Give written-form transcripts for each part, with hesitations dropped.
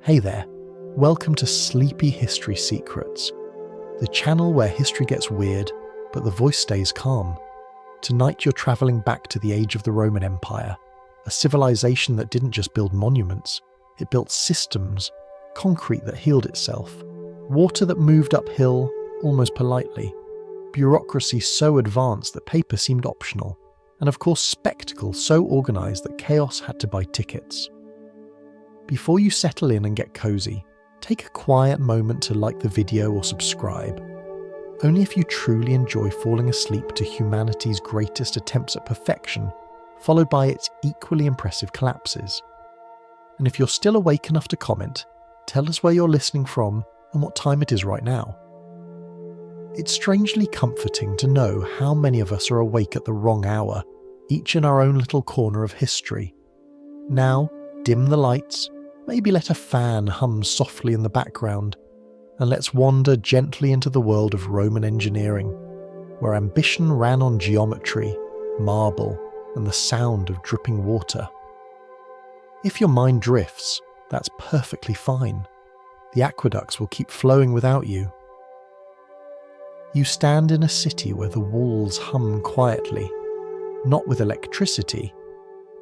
Hey there, welcome to Sleepy History Secrets, the channel where history gets weird, but the voice stays calm. Tonight you're travelling back to the age of the Roman Empire, a civilization that didn't just build monuments, it built systems, concrete that healed itself, water that moved uphill almost politely, bureaucracy so advanced that paper seemed optional, and of course spectacle so organised that chaos had to buy tickets. Before you settle in and get cozy, take a quiet moment to like the video or subscribe. Only if you truly enjoy falling asleep to humanity's greatest attempts at perfection, followed by its equally impressive collapses. And if you're still awake enough to comment, tell us where you're listening from and what time it is right now. It's strangely comforting to know how many of us are awake at the wrong hour, each in our own little corner of history. Now, dim the lights, maybe let a fan hum softly in the background, and let's wander gently into the world of Roman engineering, where ambition ran on geometry, marble, and the sound of dripping water. If your mind drifts, that's perfectly fine. The aqueducts will keep flowing without you. You stand in a city where the walls hum quietly, not with electricity,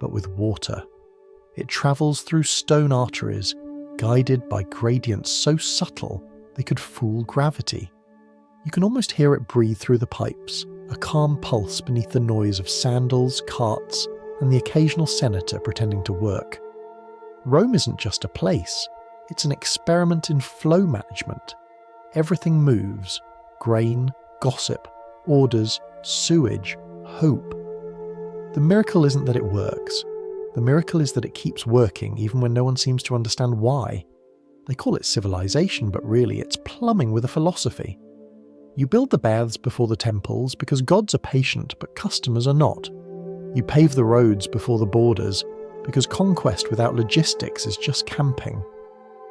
but with water. It travels through stone arteries, guided by gradients so subtle they could fool gravity. You can almost hear it breathe through the pipes, a calm pulse beneath the noise of sandals, carts, and the occasional senator pretending to work. Rome isn't just a place, it's an experiment in flow management. Everything moves: grain, gossip, orders, sewage, hope. The miracle isn't that it works. The miracle is that it keeps working even when no one seems to understand why. They call it civilization, but really it's plumbing with a philosophy. You build the baths before the temples because gods are patient but customers are not. You pave the roads before the borders because conquest without logistics is just camping.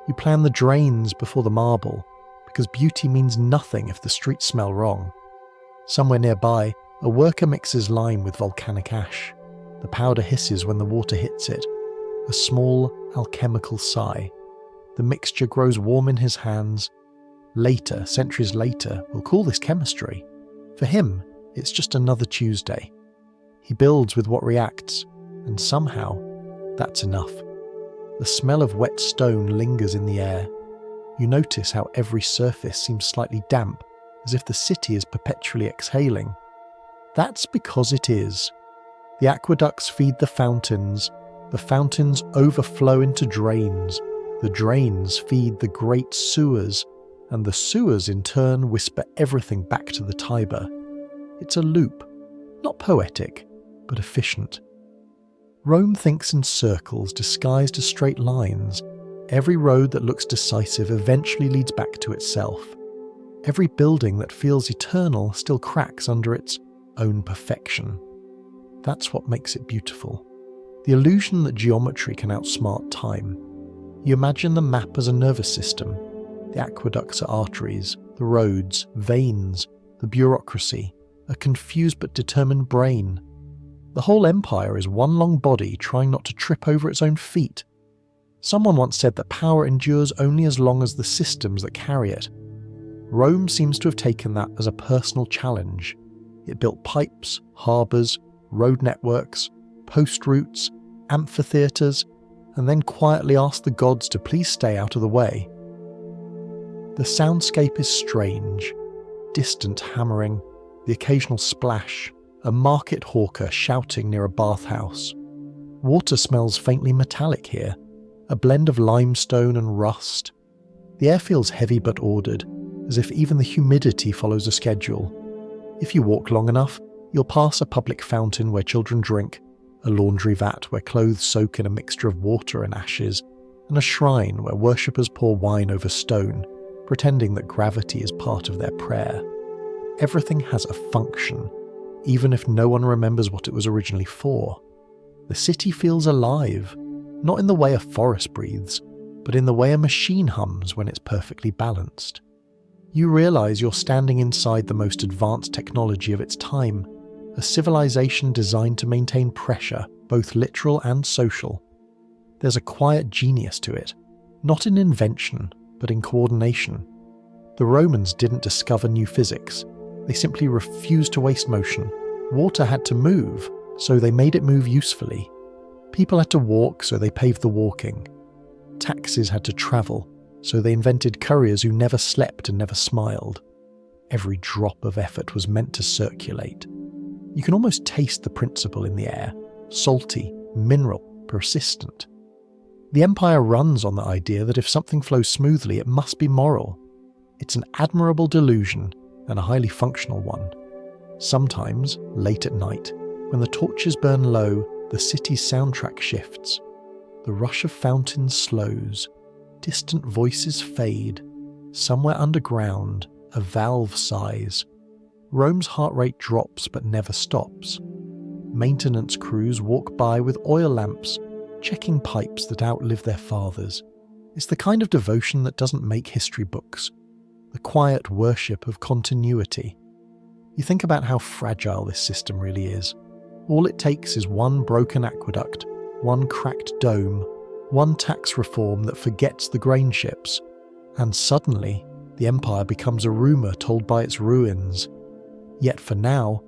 You plan the drains before the marble because beauty means nothing if the streets smell wrong. Somewhere nearby, a worker mixes lime with volcanic ash. The powder hisses when the water hits it, a small alchemical sigh. The mixture grows warm in his hands. Later, centuries later, we'll call this chemistry. For him, it's just another Tuesday. He builds with what reacts, and somehow, that's enough. The smell of wet stone lingers in the air. You notice how every surface seems slightly damp, as if the city is perpetually exhaling. That's because it is. The aqueducts feed the fountains overflow into drains, the drains feed the great sewers, and the sewers in turn whisper everything back to the Tiber. It's a loop, not poetic, but efficient. Rome thinks in circles disguised as straight lines. Every road that looks decisive eventually leads back to itself. Every building that feels eternal still cracks under its own perfection. That's what makes it beautiful. The illusion that geometry can outsmart time. You imagine the map as a nervous system. The aqueducts are arteries, the roads, veins, the bureaucracy, a confused but determined brain. The whole empire is one long body trying not to trip over its own feet. Someone once said that power endures only as long as the systems that carry it. Rome seems to have taken that as a personal challenge. It built pipes, harbours, road networks, post routes, amphitheatres, and then quietly asked the gods to please stay out of the way. The soundscape is strange, distant hammering, the occasional splash, a market hawker shouting near a bathhouse. Water smells faintly metallic here, a blend of limestone and rust. The air feels heavy but ordered, as if even the humidity follows a schedule. If you walk long enough, you'll pass a public fountain where children drink, a laundry vat where clothes soak in a mixture of water and ashes, and a shrine where worshippers pour wine over stone, pretending that gravity is part of their prayer. Everything has a function, even if no one remembers what it was originally for. The city feels alive, not in the way a forest breathes, but in the way a machine hums when it's perfectly balanced. You realise you're standing inside the most advanced technology of its time, a civilization designed to maintain pressure, both literal and social. There's a quiet genius to it, not in invention, but in coordination. The Romans didn't discover new physics, they simply refused to waste motion. Water had to move, so they made it move usefully. People had to walk, so they paved the walking. Taxes had to travel, so they invented couriers who never slept and never smiled. Every drop of effort was meant to circulate. You can almost taste the principle in the air, salty, mineral, persistent. The empire runs on the idea that if something flows smoothly, it must be moral. It's an admirable delusion and a highly functional one. Sometimes, late at night, when the torches burn low, the city's soundtrack shifts. The rush of fountains slows, distant voices fade. Somewhere underground, a valve sighs. Rome's heart rate drops but never stops. Maintenance crews walk by with oil lamps, checking pipes that outlive their fathers. It's the kind of devotion that doesn't make history books, the quiet worship of continuity. You think about how fragile this system really is. All it takes is one broken aqueduct, one cracked dome, one tax reform that forgets the grain ships, and suddenly the empire becomes a rumour told by its ruins. Yet for now,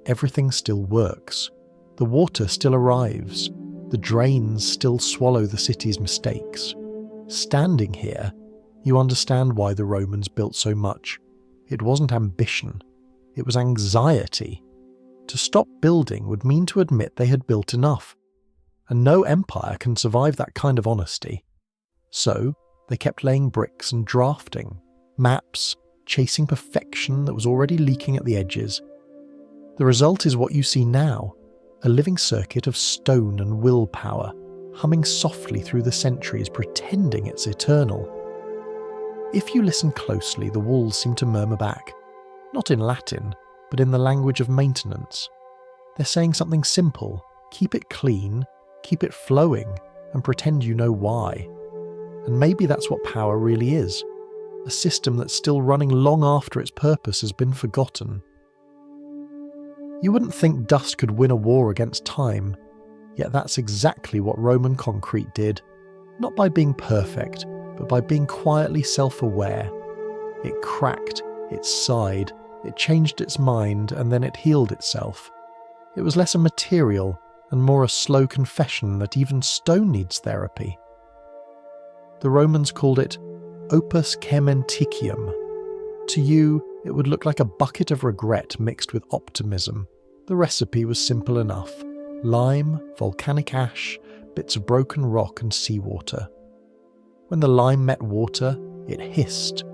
everything still works. The water still arrives. The drains still swallow the city's mistakes. Standing here, you understand why the Romans built so much. It wasn't ambition. It was anxiety. To stop building would mean to admit they had built enough. And no empire can survive that kind of honesty. So, they kept laying bricks and drafting, maps, chasing perfection that was already leaking at the edges. The result is what you see now, a living circuit of stone and willpower, humming softly through the centuries, pretending it's eternal. If you listen closely, the walls seem to murmur back, not in Latin, but in the language of maintenance. They're saying something simple: keep it clean, keep it flowing, and pretend you know why. And maybe that's what power really is, a system that's still running long after its purpose has been forgotten. You wouldn't think dust could win a war against time, yet that's exactly what Roman concrete did, not by being perfect, but by being quietly self-aware. It cracked, it sighed, it changed its mind, and then it healed itself. It was less a material and more a slow confession that even stone needs therapy. The Romans called it opus cementicium. To you, it would look like a bucket of regret mixed with optimism. The recipe was simple enough: lime, volcanic ash, bits of broken rock and seawater. When the lime met water, it hissed,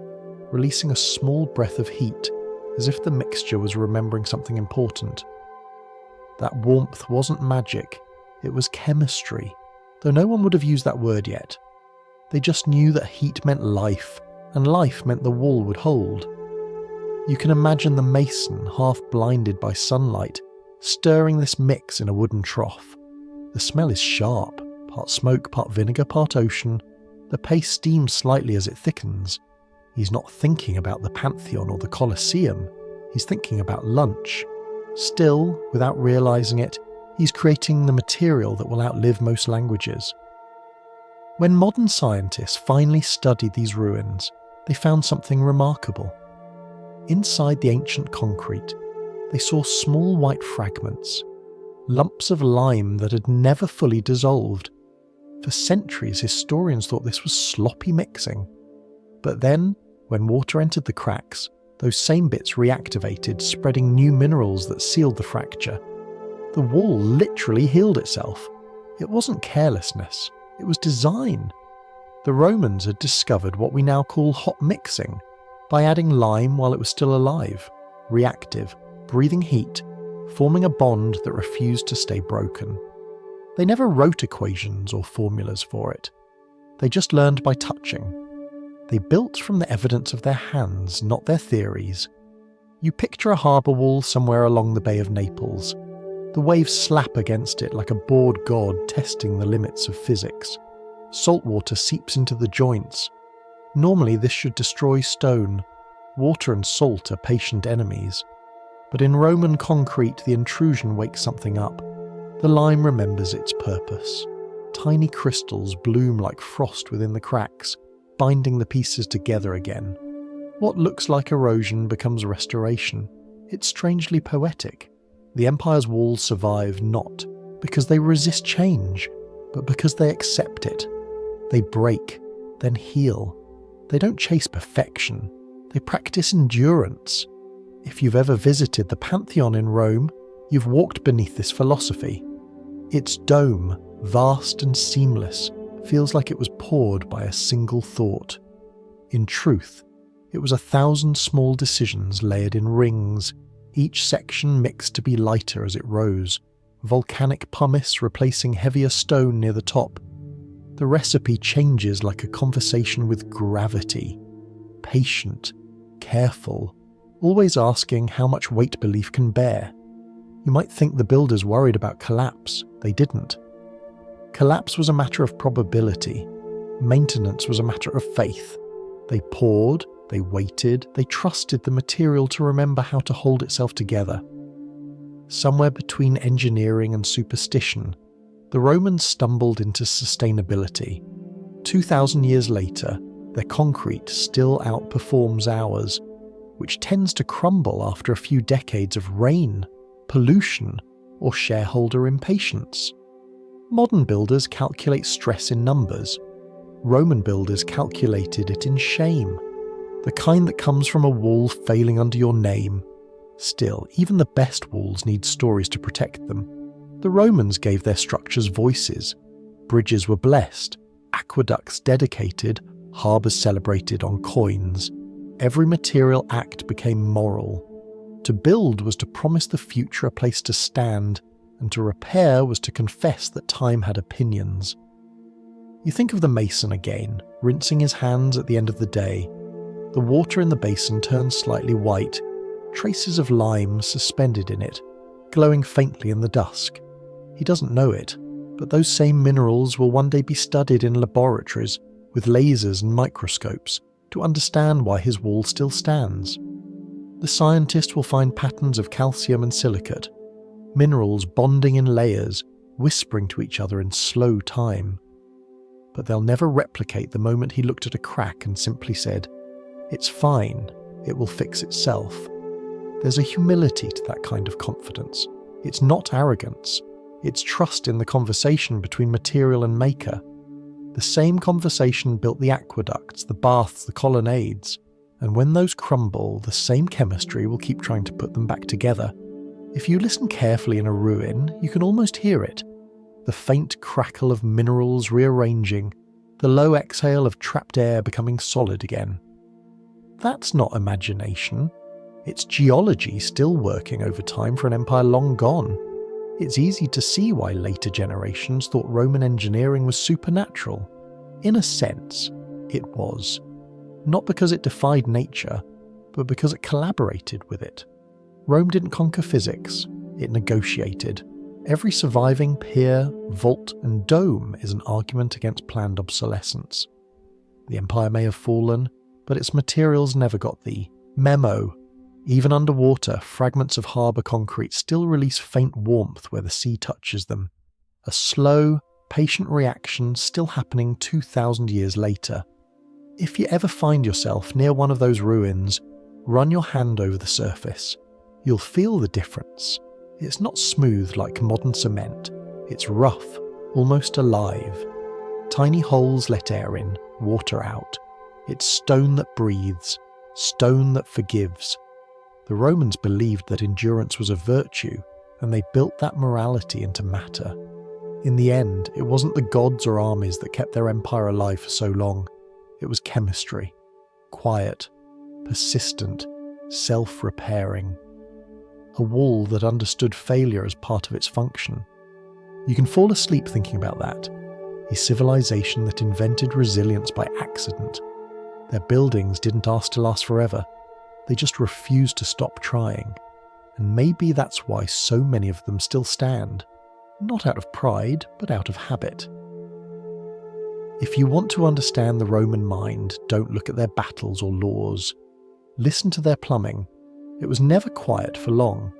releasing a small breath of heat, as if the mixture was remembering something important. That warmth wasn't magic, it was chemistry, though no one would have used that word yet. They just knew that heat meant life, and life meant the wall would hold. You can imagine the mason, half blinded by sunlight, stirring this mix in a wooden trough. The smell is sharp, part smoke, part vinegar, part ocean. The paste steams slightly as it thickens. He's not thinking about the Pantheon or the Colosseum, he's thinking about lunch. Still, without realising it, he's creating the material that will outlive most languages. When modern scientists finally studied these ruins, they found something remarkable. Inside the ancient concrete, they saw small white fragments, lumps of lime that had never fully dissolved. For centuries, historians thought this was sloppy mixing. But then, when water entered the cracks, those same bits reactivated, spreading new minerals that sealed the fracture. The wall literally healed itself. It wasn't carelessness, it was design. The Romans had discovered what we now call hot mixing, by adding lime while it was still alive, reactive, breathing heat, forming a bond that refused to stay broken. They never wrote equations or formulas for it. They just learned by touching. They built from the evidence of their hands, not their theories. You picture a harbour wall somewhere along the Bay of Naples. The waves slap against it like a bored god testing the limits of physics. Salt water seeps into the joints. Normally this should destroy stone. Water and salt are patient enemies. But in Roman concrete, the intrusion wakes something up. The lime remembers its purpose. Tiny crystals bloom like frost within the cracks, binding the pieces together again. What looks like erosion becomes restoration. It's strangely poetic. The empire's walls survive not because they resist change, but because they accept it. They break, then heal. They don't chase perfection. They practice endurance. If you've ever visited the Pantheon in Rome, you've walked beneath this philosophy. Its dome, vast and seamless, feels like it was poured by a single thought. In truth, it was 1,000 small decisions layered in rings, each section mixed to be lighter as it rose, volcanic pumice replacing heavier stone near the top. The recipe changes like a conversation with gravity. Patient, careful, always asking how much weight belief can bear. You might think the builders worried about collapse. They didn't. Collapse was a matter of probability. Maintenance was a matter of faith. They poured, they waited, they trusted the material to remember how to hold itself together. Somewhere between engineering and superstition, the Romans stumbled into sustainability. 2,000 years later, their concrete still outperforms ours, which tends to crumble after a few decades of rain, pollution, or shareholder impatience. Modern builders calculate stress in numbers. Roman builders calculated it in shame, the kind that comes from a wall failing under your name. Still, even the best walls need stories to protect them. The Romans gave their structures voices. Bridges were blessed, aqueducts dedicated, harbours celebrated on coins. Every material act became moral. To build was to promise the future a place to stand, and to repair was to confess that time had opinions. You think of the mason again, rinsing his hands at the end of the day. The water in the basin turns slightly white, traces of lime suspended in it, glowing faintly in the dusk. He doesn't know it, but those same minerals will one day be studied in laboratories with lasers and microscopes to understand why his wall still stands. The scientist will find patterns of calcium and silicate, minerals bonding in layers, whispering to each other in slow time. But they'll never replicate the moment he looked at a crack and simply said, "It's fine, it will fix itself." There's a humility to that kind of confidence. It's not arrogance. It's trust in the conversation between material and maker. The same conversation built the aqueducts, the baths, the colonnades. And when those crumble, the same chemistry will keep trying to put them back together. If you listen carefully in a ruin, you can almost hear it. The faint crackle of minerals rearranging, the low exhale of trapped air becoming solid again. That's not imagination. It's geology still working over time for an empire long gone. It's easy to see why later generations thought Roman engineering was supernatural. In a sense, it was. Not because it defied nature, but because it collaborated with it. Rome didn't conquer physics, it negotiated. Every surviving pier, vault, and dome is an argument against planned obsolescence. The empire may have fallen, but its materials never got the memo. Even underwater, fragments of harbour concrete still release faint warmth where the sea touches them. A slow, patient reaction still happening 2,000 years later. If you ever find yourself near one of those ruins, run your hand over the surface. You'll feel the difference. It's not smooth like modern cement. It's rough, almost alive. Tiny holes let air in, water out. It's stone that breathes, stone that forgives. The Romans believed that endurance was a virtue, and they built that morality into matter. In the end, it wasn't the gods or armies that kept their empire alive for so long. It was chemistry. Quiet, persistent, self-repairing. A wall that understood failure as part of its function. You can fall asleep thinking about that. A civilization that invented resilience by accident. Their buildings didn't ask to last forever. They just refused to stop trying. And maybe that's why so many of them still stand. Not out of pride, but out of habit. If you want to understand the Roman mind, don't look at their battles or laws. Listen to their plumbing. It was never quiet for long.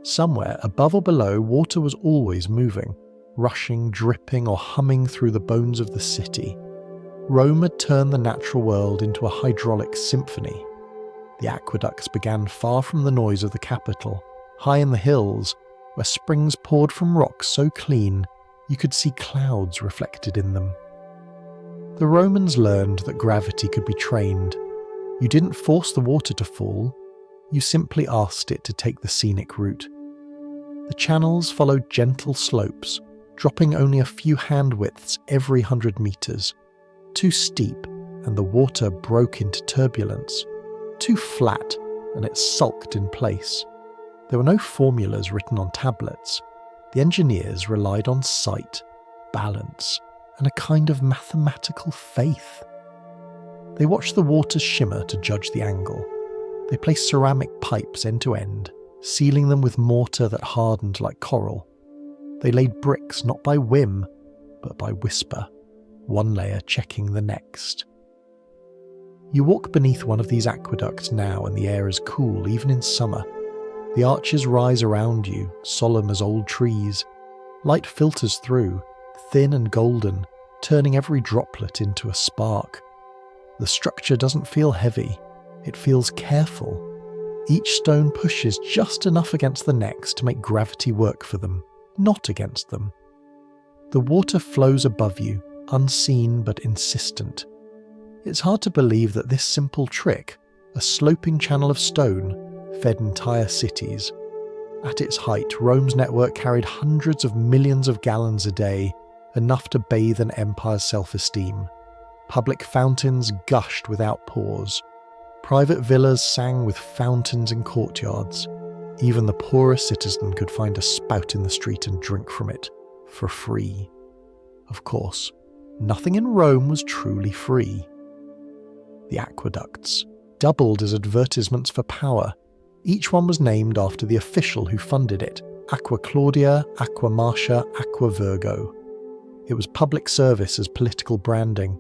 Somewhere, above or below, water was always moving. rushing, dripping, or humming through the bones of the city. Rome had turned the natural world into a hydraulic symphony. The aqueducts began far from the noise of the capital, high in the hills, where springs poured from rocks so clean you could see clouds reflected in them. The Romans learned that gravity could be trained. You didn't force the water to fall, you simply asked it to take the scenic route. The channels followed gentle slopes, dropping only a few hand widths every 100 meters. Too steep, and the water broke into turbulence. Too flat, and it sulked in place. There were no formulas written on tablets. The engineers relied on sight, balance, and a kind of mathematical faith. They watched the water shimmer to judge the angle. They placed ceramic pipes end to end, sealing them with mortar that hardened like coral. They laid bricks not by whim, but by whisper, one layer checking the next. You walk beneath one of these aqueducts now and the air is cool even in summer. The arches rise around you, solemn as old trees. Light filters through, thin and golden, turning every droplet into a spark. The structure doesn't feel heavy, it feels careful. Each stone pushes just enough against the next to make gravity work for them, not against them. The water flows above you, unseen but insistent. It's hard to believe that this simple trick, a sloping channel of stone, fed entire cities. At its height, Rome's network carried hundreds of millions of gallons a day, enough to bathe an empire's self-esteem. Public fountains gushed without pause. Private villas sang with fountains in courtyards. Even the poorest citizen could find a spout in the street and drink from it, for free. Of course, nothing in Rome was truly free. The aqueducts doubled as advertisements for power. Each one was named after the official who funded it: Aqua Claudia, Aqua Marcia, Aqua Virgo. It was public service as political branding.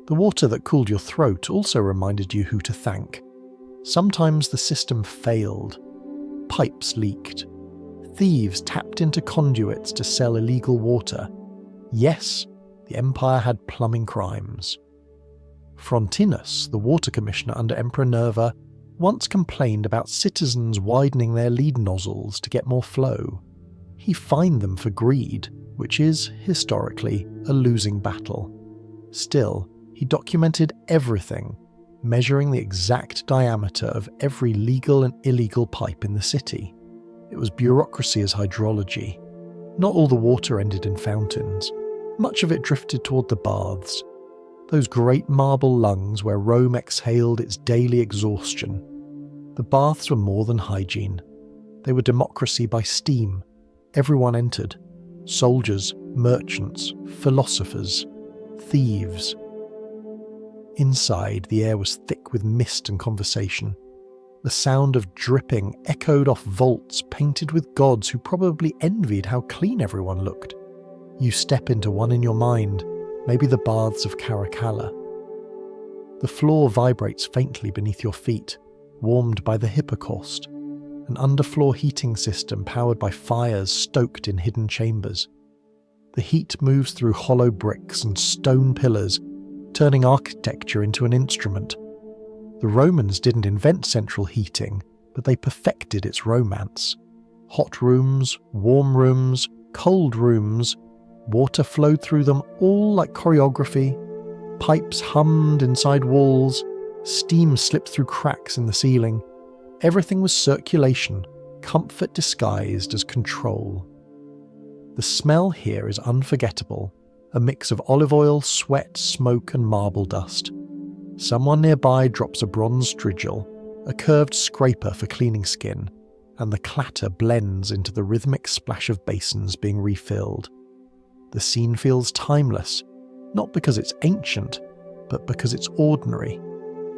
The water that cooled your throat also reminded you who to thank. Sometimes the system failed. Pipes leaked. Thieves tapped into conduits to sell illegal water. Yes, the empire had plumbing crimes. Frontinus, the water commissioner under Emperor Nerva, once complained about citizens widening their lead nozzles to get more flow. He fined them for greed, which is, historically, a losing battle. Still, he documented everything, measuring the exact diameter of every legal and illegal pipe in the city. It was bureaucracy as hydrology. Not all the water ended in fountains. Much of it drifted toward the baths, those great marble lungs where Rome exhaled its daily exhaustion. The baths were more than hygiene. They were democracy by steam. Everyone entered. Soldiers, merchants, philosophers, thieves. Inside, the air was thick with mist and conversation. The sound of dripping echoed off vaults painted with gods who probably envied how clean everyone looked. You step into one in your mind, maybe the baths of Caracalla. The floor vibrates faintly beneath your feet, warmed by the hypocaust, an underfloor heating system powered by fires stoked in hidden chambers. The heat moves through hollow bricks and stone pillars, turning architecture into an instrument. The Romans didn't invent central heating, but they perfected its romance. Hot rooms, warm rooms, cold rooms, water flowed through them all like choreography. Pipes hummed inside walls, steam slipped through cracks in the ceiling. Everything was circulation, comfort disguised as control. The smell here is unforgettable, a mix of olive oil, sweat, smoke and marble dust. Someone nearby drops a bronze strigil, a curved scraper for cleaning skin, and the clatter blends into the rhythmic splash of basins being refilled. The scene feels timeless, not because it's ancient, but because it's ordinary.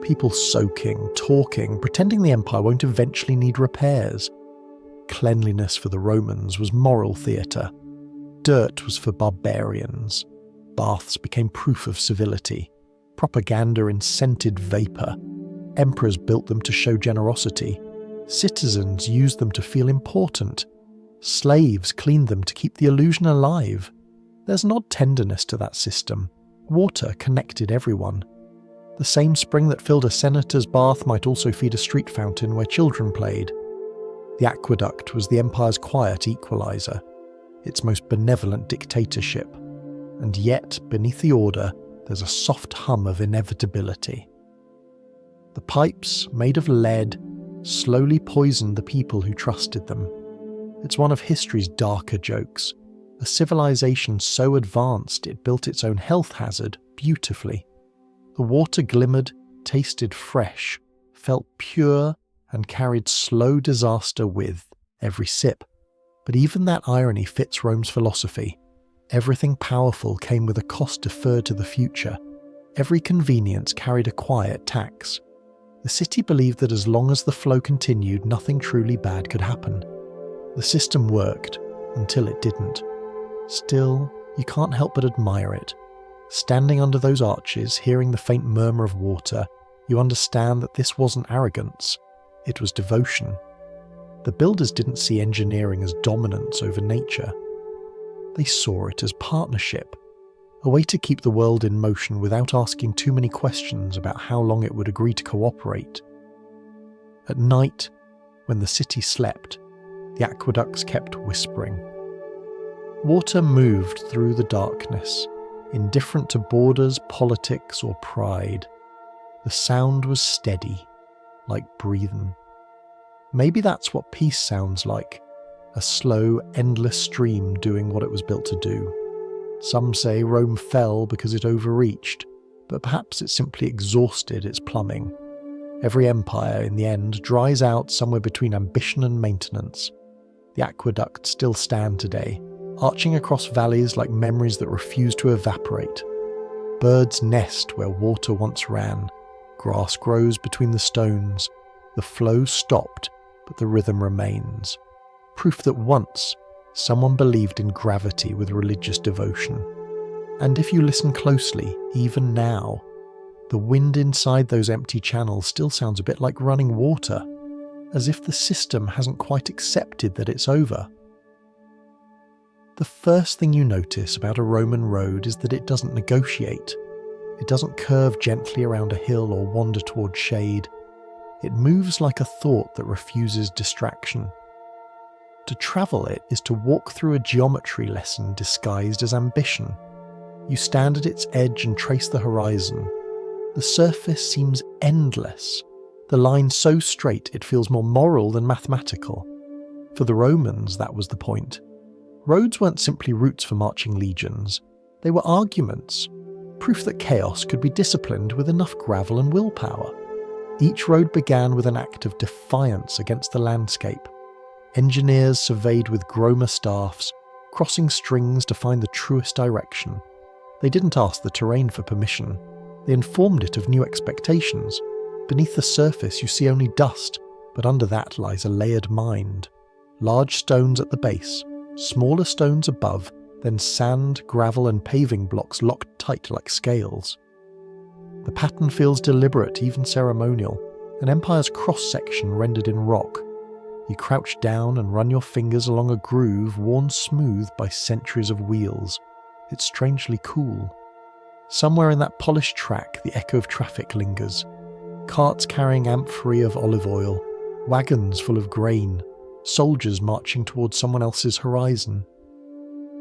People soaking, talking, pretending the empire won't eventually need repairs. Cleanliness for the Romans was moral theatre. Dirt was for barbarians. Baths became proof of civility. Propaganda in scented vapour. Emperors built them to show generosity. Citizens used them to feel important. Slaves cleaned them to keep the illusion alive. There's an odd tenderness to that system. Water connected everyone. The same spring that filled a senator's bath might also feed a street fountain where children played. The aqueduct was the empire's quiet equalizer, its most benevolent dictatorship. And yet, beneath the order, there's a soft hum of inevitability. The pipes, made of lead, slowly poisoned the people who trusted them. It's one of history's darker jokes. A civilization so advanced it built its own health hazard beautifully. The water glimmered, tasted fresh, felt pure, and carried slow disaster with every sip. But even that irony fits Rome's philosophy. Everything powerful came with a cost deferred to the future. Every convenience carried a quiet tax. The city believed that as long as the flow continued, nothing truly bad could happen. The system worked until it didn't. Still, you can't help but admire it. Standing under those arches, hearing the faint murmur of water, you understand that this wasn't arrogance, it was devotion. The builders didn't see engineering as dominance over nature. They saw it as partnership, a way to keep the world in motion without asking too many questions about how long it would agree to cooperate. At night, when the city slept, the aqueducts kept whispering. Water moved through the darkness, indifferent to borders, politics, or pride. The sound was steady, like breathing. Maybe that's what peace sounds like, a slow, endless stream doing what it was built to do. Some say Rome fell because it overreached, but perhaps it simply exhausted its plumbing. Every empire, in the end, dries out somewhere between ambition and maintenance. The aqueducts still stand today, arching across valleys like memories that refuse to evaporate. Birds nest where water once ran. Grass grows between the stones. The flow stopped, but the rhythm remains. Proof that once, someone believed in gravity with religious devotion. And if you listen closely, even now, the wind inside those empty channels still sounds a bit like running water, as if the system hasn't quite accepted that it's over. The first thing you notice about a Roman road is that it doesn't negotiate. It doesn't curve gently around a hill or wander toward shade. It moves like a thought that refuses distraction. To travel it is to walk through a geometry lesson disguised as ambition. You stand at its edge and trace the horizon. The surface seems endless, the line so straight it feels more moral than mathematical. For the Romans, that was the point. Roads weren't simply routes for marching legions. They were arguments, proof that chaos could be disciplined with enough gravel and willpower. Each road began with an act of defiance against the landscape. Engineers surveyed with Groma staffs, crossing strings to find the truest direction. They didn't ask the terrain for permission. They informed it of new expectations. Beneath the surface you see only dust, but under that lies a layered mind. Large stones at the base, smaller stones above, then sand, gravel and paving blocks locked tight like scales. The pattern feels deliberate, even ceremonial, an empire's cross-section rendered in rock. You crouch down and run your fingers along a groove worn smooth by centuries of wheels. It's strangely cool. Somewhere in that polished track, the echo of traffic lingers. Carts carrying amphorae of olive oil, wagons full of grain, soldiers marching towards someone else's horizon.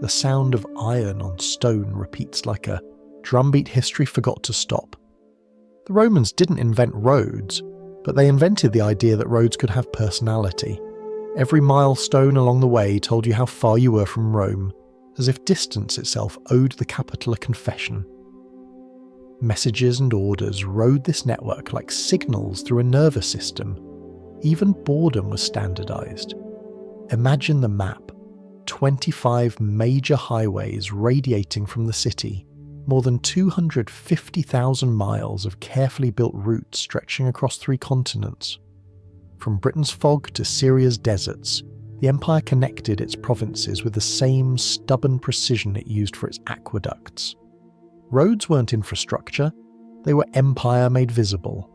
The sound of iron on stone repeats like a drumbeat history forgot to stop. The Romans didn't invent roads, but they invented the idea that roads could have personality. Every milestone along the way told you how far you were from Rome, as if distance itself owed the capital a confession. Messages and orders rode this network like signals through a nervous system. Even boredom was standardized. Imagine the map. 25 major highways radiating from the city, more than 250,000 miles of carefully built routes stretching across 3 continents. From Britain's fog to Syria's deserts, the empire connected its provinces with the same stubborn precision it used for its aqueducts. Roads weren't infrastructure, they were empire made visible.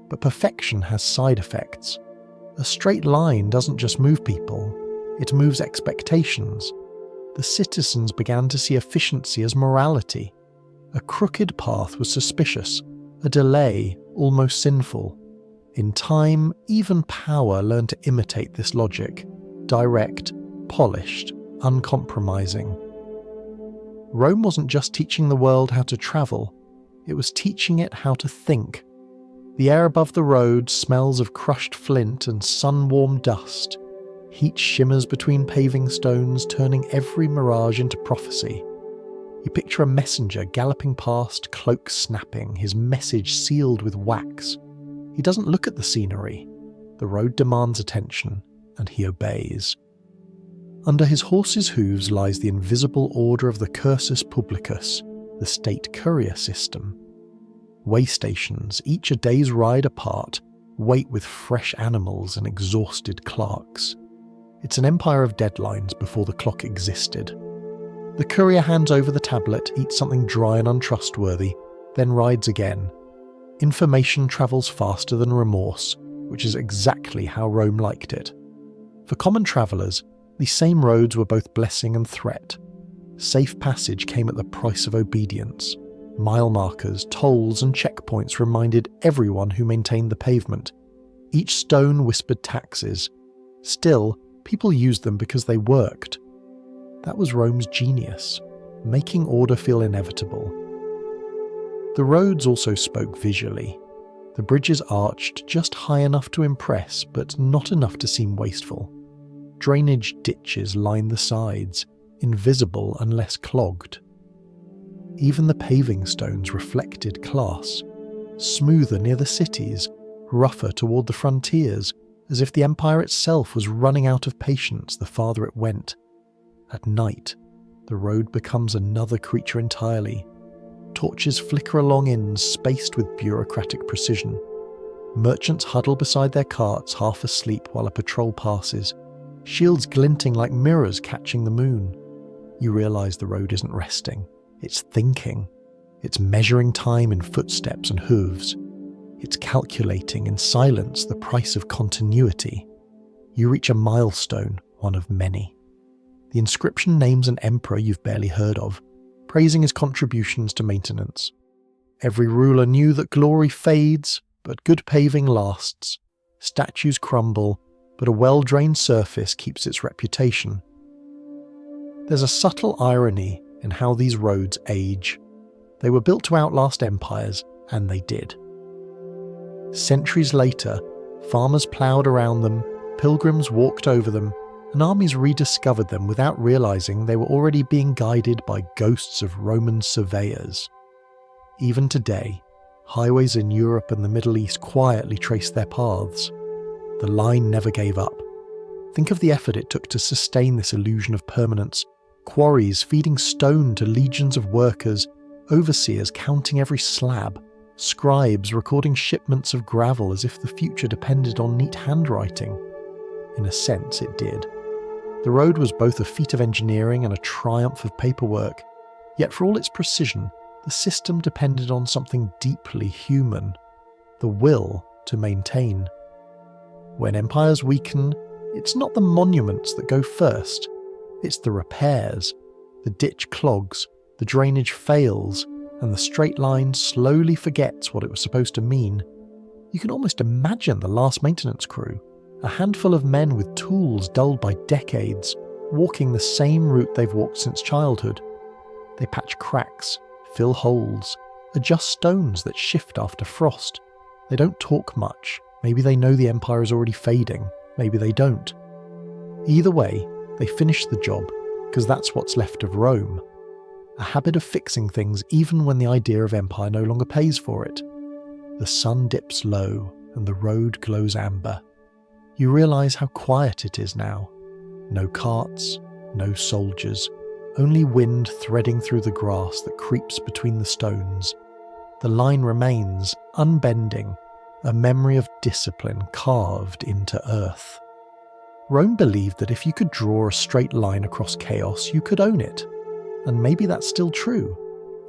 But perfection has side effects. A straight line doesn't just move people, It moves expectations. The citizens began to see efficiency as morality. A crooked path was suspicious, a delay almost sinful. In time, even power learned to imitate this logic, direct, polished, uncompromising. Rome wasn't just teaching the world how to travel, it was teaching it how to think. The air above the road smells of crushed flint and sun-warmed dust. Heat shimmers between paving stones, turning every mirage into prophecy. You picture a messenger galloping past, cloak snapping, his message sealed with wax. He doesn't look at the scenery. The road demands attention, and he obeys. Under his horse's hooves lies the invisible order of the cursus publicus, the state courier system. Way stations, each a day's ride apart, wait with fresh animals and exhausted clerks. It's an empire of deadlines before the clock existed. The courier hands over the tablet, eats something dry and untrustworthy, then rides again. Information travels faster than remorse, which is exactly how Rome liked it. For common travellers, these same roads were both blessing and threat. Safe passage came at the price of obedience. Mile markers, tolls and checkpoints reminded everyone who maintained the pavement. Each stone whispered taxes. Still, people used them because they worked. That was Rome's genius, making order feel inevitable. The roads also spoke visually. The bridges arched just high enough to impress, but not enough to seem wasteful. Drainage ditches lined the sides, invisible unless clogged. Even the paving stones reflected class, smoother near the cities, rougher toward the frontiers, as if the empire itself was running out of patience the farther it went. At night, the road becomes another creature entirely. Torches flicker along inns spaced with bureaucratic precision. Merchants huddle beside their carts, half asleep while a patrol passes, shields glinting like mirrors catching the moon. You realise the road isn't resting. It's thinking. It's measuring time in footsteps and hooves. It's calculating in silence the price of continuity. You reach a milestone, one of many. The inscription names an emperor you've barely heard of, praising his contributions to maintenance. Every ruler knew that glory fades, but good paving lasts. Statues crumble, but a well-drained surface keeps its reputation. There's a subtle irony in how these roads age. They were built to outlast empires, and they did. Centuries later, farmers ploughed around them, pilgrims walked over them, and armies rediscovered them without realizing they were already being guided by ghosts of Roman surveyors. Even today, highways in Europe and the Middle East quietly trace their paths. The line never gave up. Think of the effort it took to sustain this illusion of permanence. Quarries feeding stone to legions of workers, overseers counting every slab, scribes recording shipments of gravel as if the future depended on neat handwriting. In a sense, it did. The road was both a feat of engineering and a triumph of paperwork, yet for all its precision, the system depended on something deeply human, the will to maintain. When empires weaken, it's not the monuments that go first, it's the repairs. The ditch clogs, the drainage fails, and the straight line slowly forgets what it was supposed to mean. You can almost imagine the last maintenance crew, a handful of men with tools dulled by decades, walking the same route they've walked since childhood. They patch cracks, fill holes, adjust stones that shift after frost. They don't talk much. Maybe they know the empire is already fading. Maybe they don't. Either way, they finish the job, because that's what's left of Rome. A habit of fixing things even when the idea of empire no longer pays for it. The sun dips low and the road glows amber. You realise how quiet it is now. No carts, no soldiers, only wind threading through the grass that creeps between the stones. The line remains, unbending, a memory of discipline carved into earth. Rome believed that if you could draw a straight line across chaos, you could own it. And maybe that's still true.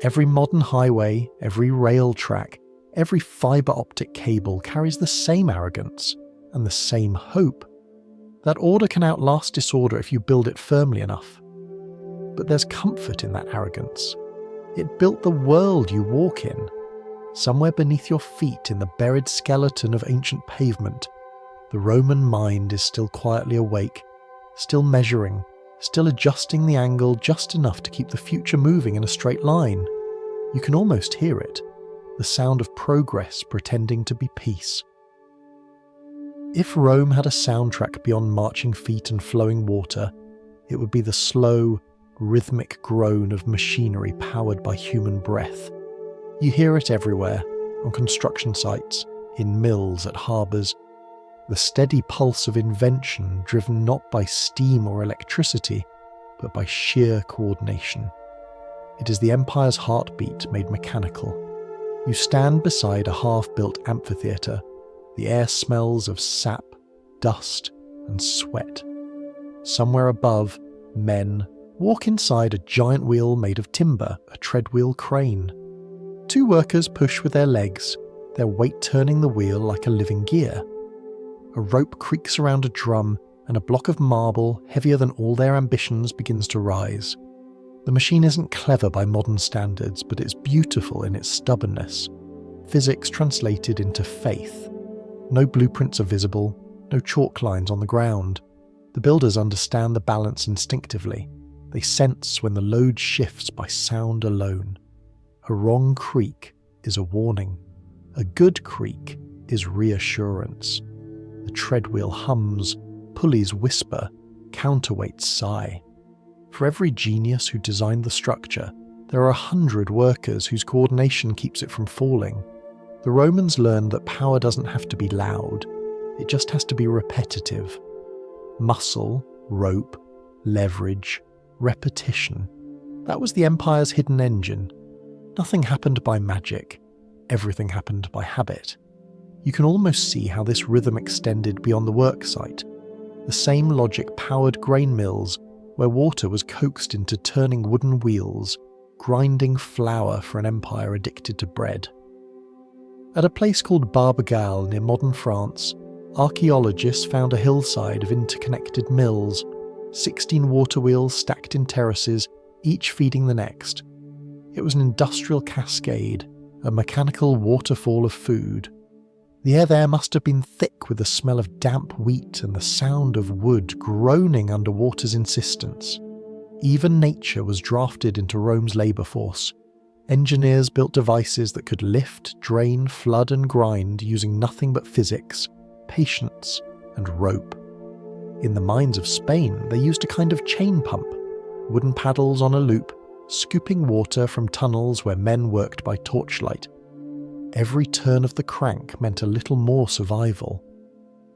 Every modern highway, every rail track, every fibre optic cable carries the same arrogance and the same hope. That order can outlast disorder if you build it firmly enough. But there's comfort in that arrogance. It built the world you walk in. Somewhere beneath your feet in the buried skeleton of ancient pavement, the Roman mind is still quietly awake, still measuring, still adjusting the angle just enough to keep the future moving in a straight line. You can almost hear it, the sound of progress pretending to be peace. If Rome had a soundtrack beyond marching feet and flowing water, it would be the slow, rhythmic groan of machinery powered by human breath. You hear it everywhere, on construction sites, in mills, at harbours. The steady pulse of invention driven not by steam or electricity, but by sheer coordination. It is the empire's heartbeat made mechanical. You stand beside a half-built amphitheatre. The air smells of sap, dust, and sweat. Somewhere above, men walk inside a giant wheel made of timber, a treadwheel crane. 2 workers push with their legs, their weight turning the wheel like a living gear. A rope creaks around a drum, and a block of marble, heavier than all their ambitions, begins to rise. The machine isn't clever by modern standards, but it's beautiful in its stubbornness. Physics translated into faith. No blueprints are visible, no chalk lines on the ground. The builders understand the balance instinctively. They sense when the load shifts by sound alone. A wrong creak is a warning. A good creak is reassurance. The treadwheel hums, pulleys whisper, counterweights sigh. For every genius who designed the structure, there are 100 workers whose coordination keeps it from falling. The Romans learned that power doesn't have to be loud, it just has to be repetitive. Muscle, rope, leverage, repetition. That was the empire's hidden engine. Nothing happened by magic, everything happened by habit. You can almost see how this rhythm extended beyond the work site. The same logic powered grain mills, where water was coaxed into turning wooden wheels, grinding flour for an empire addicted to bread. At a place called Barbegal near modern France, archaeologists found a hillside of interconnected mills, 16 water wheels stacked in terraces, each feeding the next. It was an industrial cascade, a mechanical waterfall of food. The air there must have been thick with the smell of damp wheat and the sound of wood groaning under water's insistence. Even nature was drafted into Rome's labour force. Engineers built devices that could lift, drain, flood and grind using nothing but physics, patience and rope. In the mines of Spain, they used a kind of chain pump, wooden paddles on a loop, scooping water from tunnels where men worked by torchlight. Every turn of the crank meant a little more survival.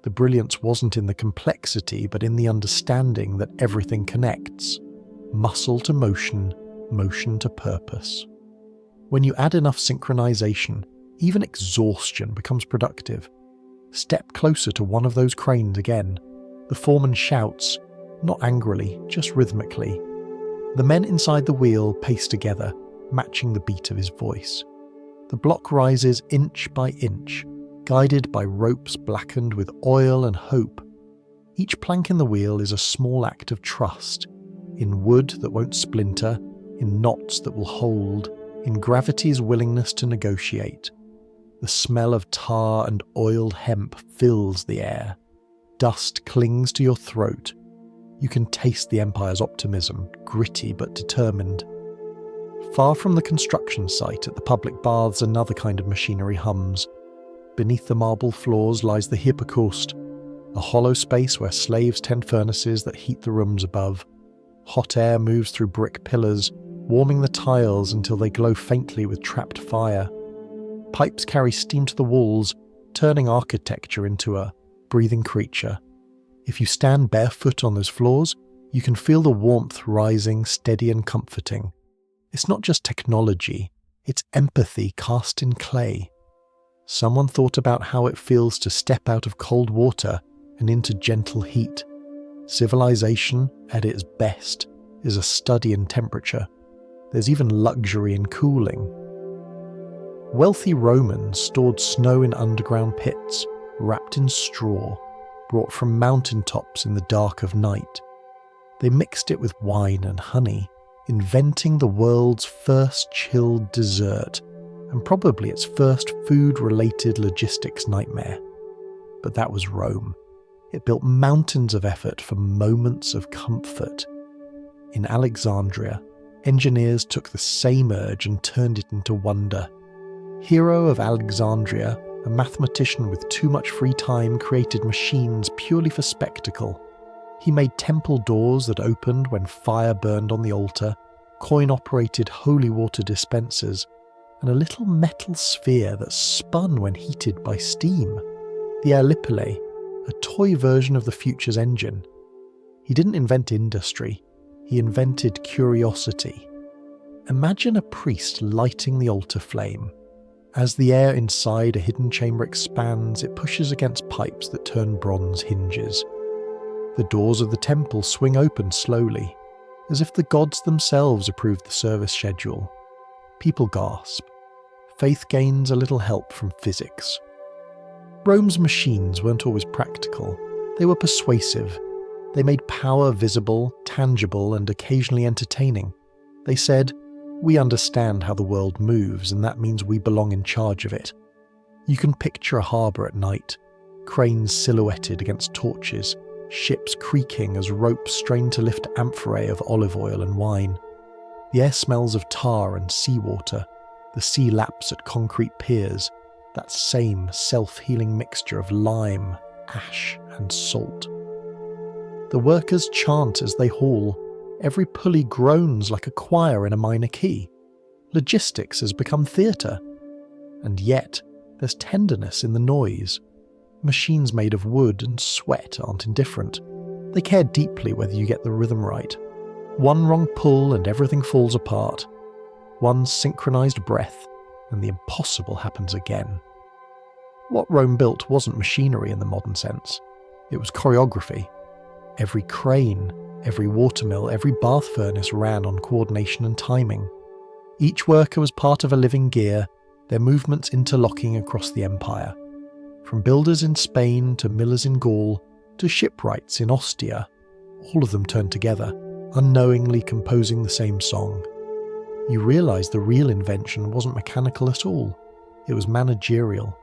The brilliance wasn't in the complexity, but in the understanding that everything connects. Muscle to motion, motion to purpose. When you add enough synchronization, even exhaustion becomes productive. Step closer to one of those cranes again. The foreman shouts, not angrily, just rhythmically. The men inside the wheel pace together, matching the beat of his voice. The block rises inch by inch, guided by ropes blackened with oil and hope. Each plank in the wheel is a small act of trust, in wood that won't splinter, in knots that will hold, in gravity's willingness to negotiate. The smell of tar and oiled hemp fills the air. Dust clings to your throat. You can taste the empire's optimism, gritty but determined. Far from the construction site, at the public baths, another kind of machinery hums. Beneath the marble floors lies the hypocaust, a hollow space where slaves tend furnaces that heat the rooms above. Hot air moves through brick pillars, warming the tiles until they glow faintly with trapped fire. Pipes carry steam to the walls, turning architecture into a breathing creature. If you stand barefoot on those floors, you can feel the warmth rising, steady and comforting. It's not just technology, it's empathy cast in clay. Someone thought about how it feels to step out of cold water and into gentle heat. Civilization, at its best, is a study in temperature. There's even luxury in cooling. Wealthy Romans stored snow in underground pits, wrapped in straw. brought from mountain tops in the dark of night. They mixed it with wine and honey, inventing the world's first chilled dessert, and probably its first food-related logistics nightmare. But that was Rome. It built mountains of effort for moments of comfort. In Alexandria, engineers took the same urge and turned it into wonder. Hero of Alexandria, a mathematician with too much free time, created machines purely for spectacle. He made temple doors that opened when fire burned on the altar, coin-operated holy water dispensers, and a little metal sphere that spun when heated by steam. The Ellipile, a toy version of the future's engine. He didn't invent industry, he invented curiosity. Imagine a priest lighting the altar flame. As the air inside a hidden chamber expands, it pushes against pipes that turn bronze hinges. The doors of the temple swing open slowly, as if the gods themselves approved the service schedule. People gasp. Faith gains a little help from physics. Rome's machines weren't always practical. They were persuasive. They made power visible, tangible, and occasionally entertaining. They said, "We understand how the world moves, and that means we belong in charge of it." You can picture a harbour at night, cranes silhouetted against torches, ships creaking as ropes strain to lift amphorae of olive oil and wine. The air smells of tar and seawater. The sea laps at concrete piers, that same self-healing mixture of lime, ash, and salt. The workers chant as they haul. Every pulley groans like a choir in a minor key. Logistics has become theatre. And yet, there's tenderness in the noise. Machines made of wood and sweat aren't indifferent. They care deeply whether you get the rhythm right. One wrong pull and everything falls apart. One synchronized breath, and the impossible happens again. What Rome built wasn't machinery in the modern sense. It was choreography. Every crane, every watermill, every bath furnace ran on coordination and timing. Each worker was part of a living gear, their movements interlocking across the empire. From builders in Spain to millers in Gaul to shipwrights in Ostia, all of them turned together, unknowingly composing the same song. You realise the real invention wasn't mechanical at all, it was managerial.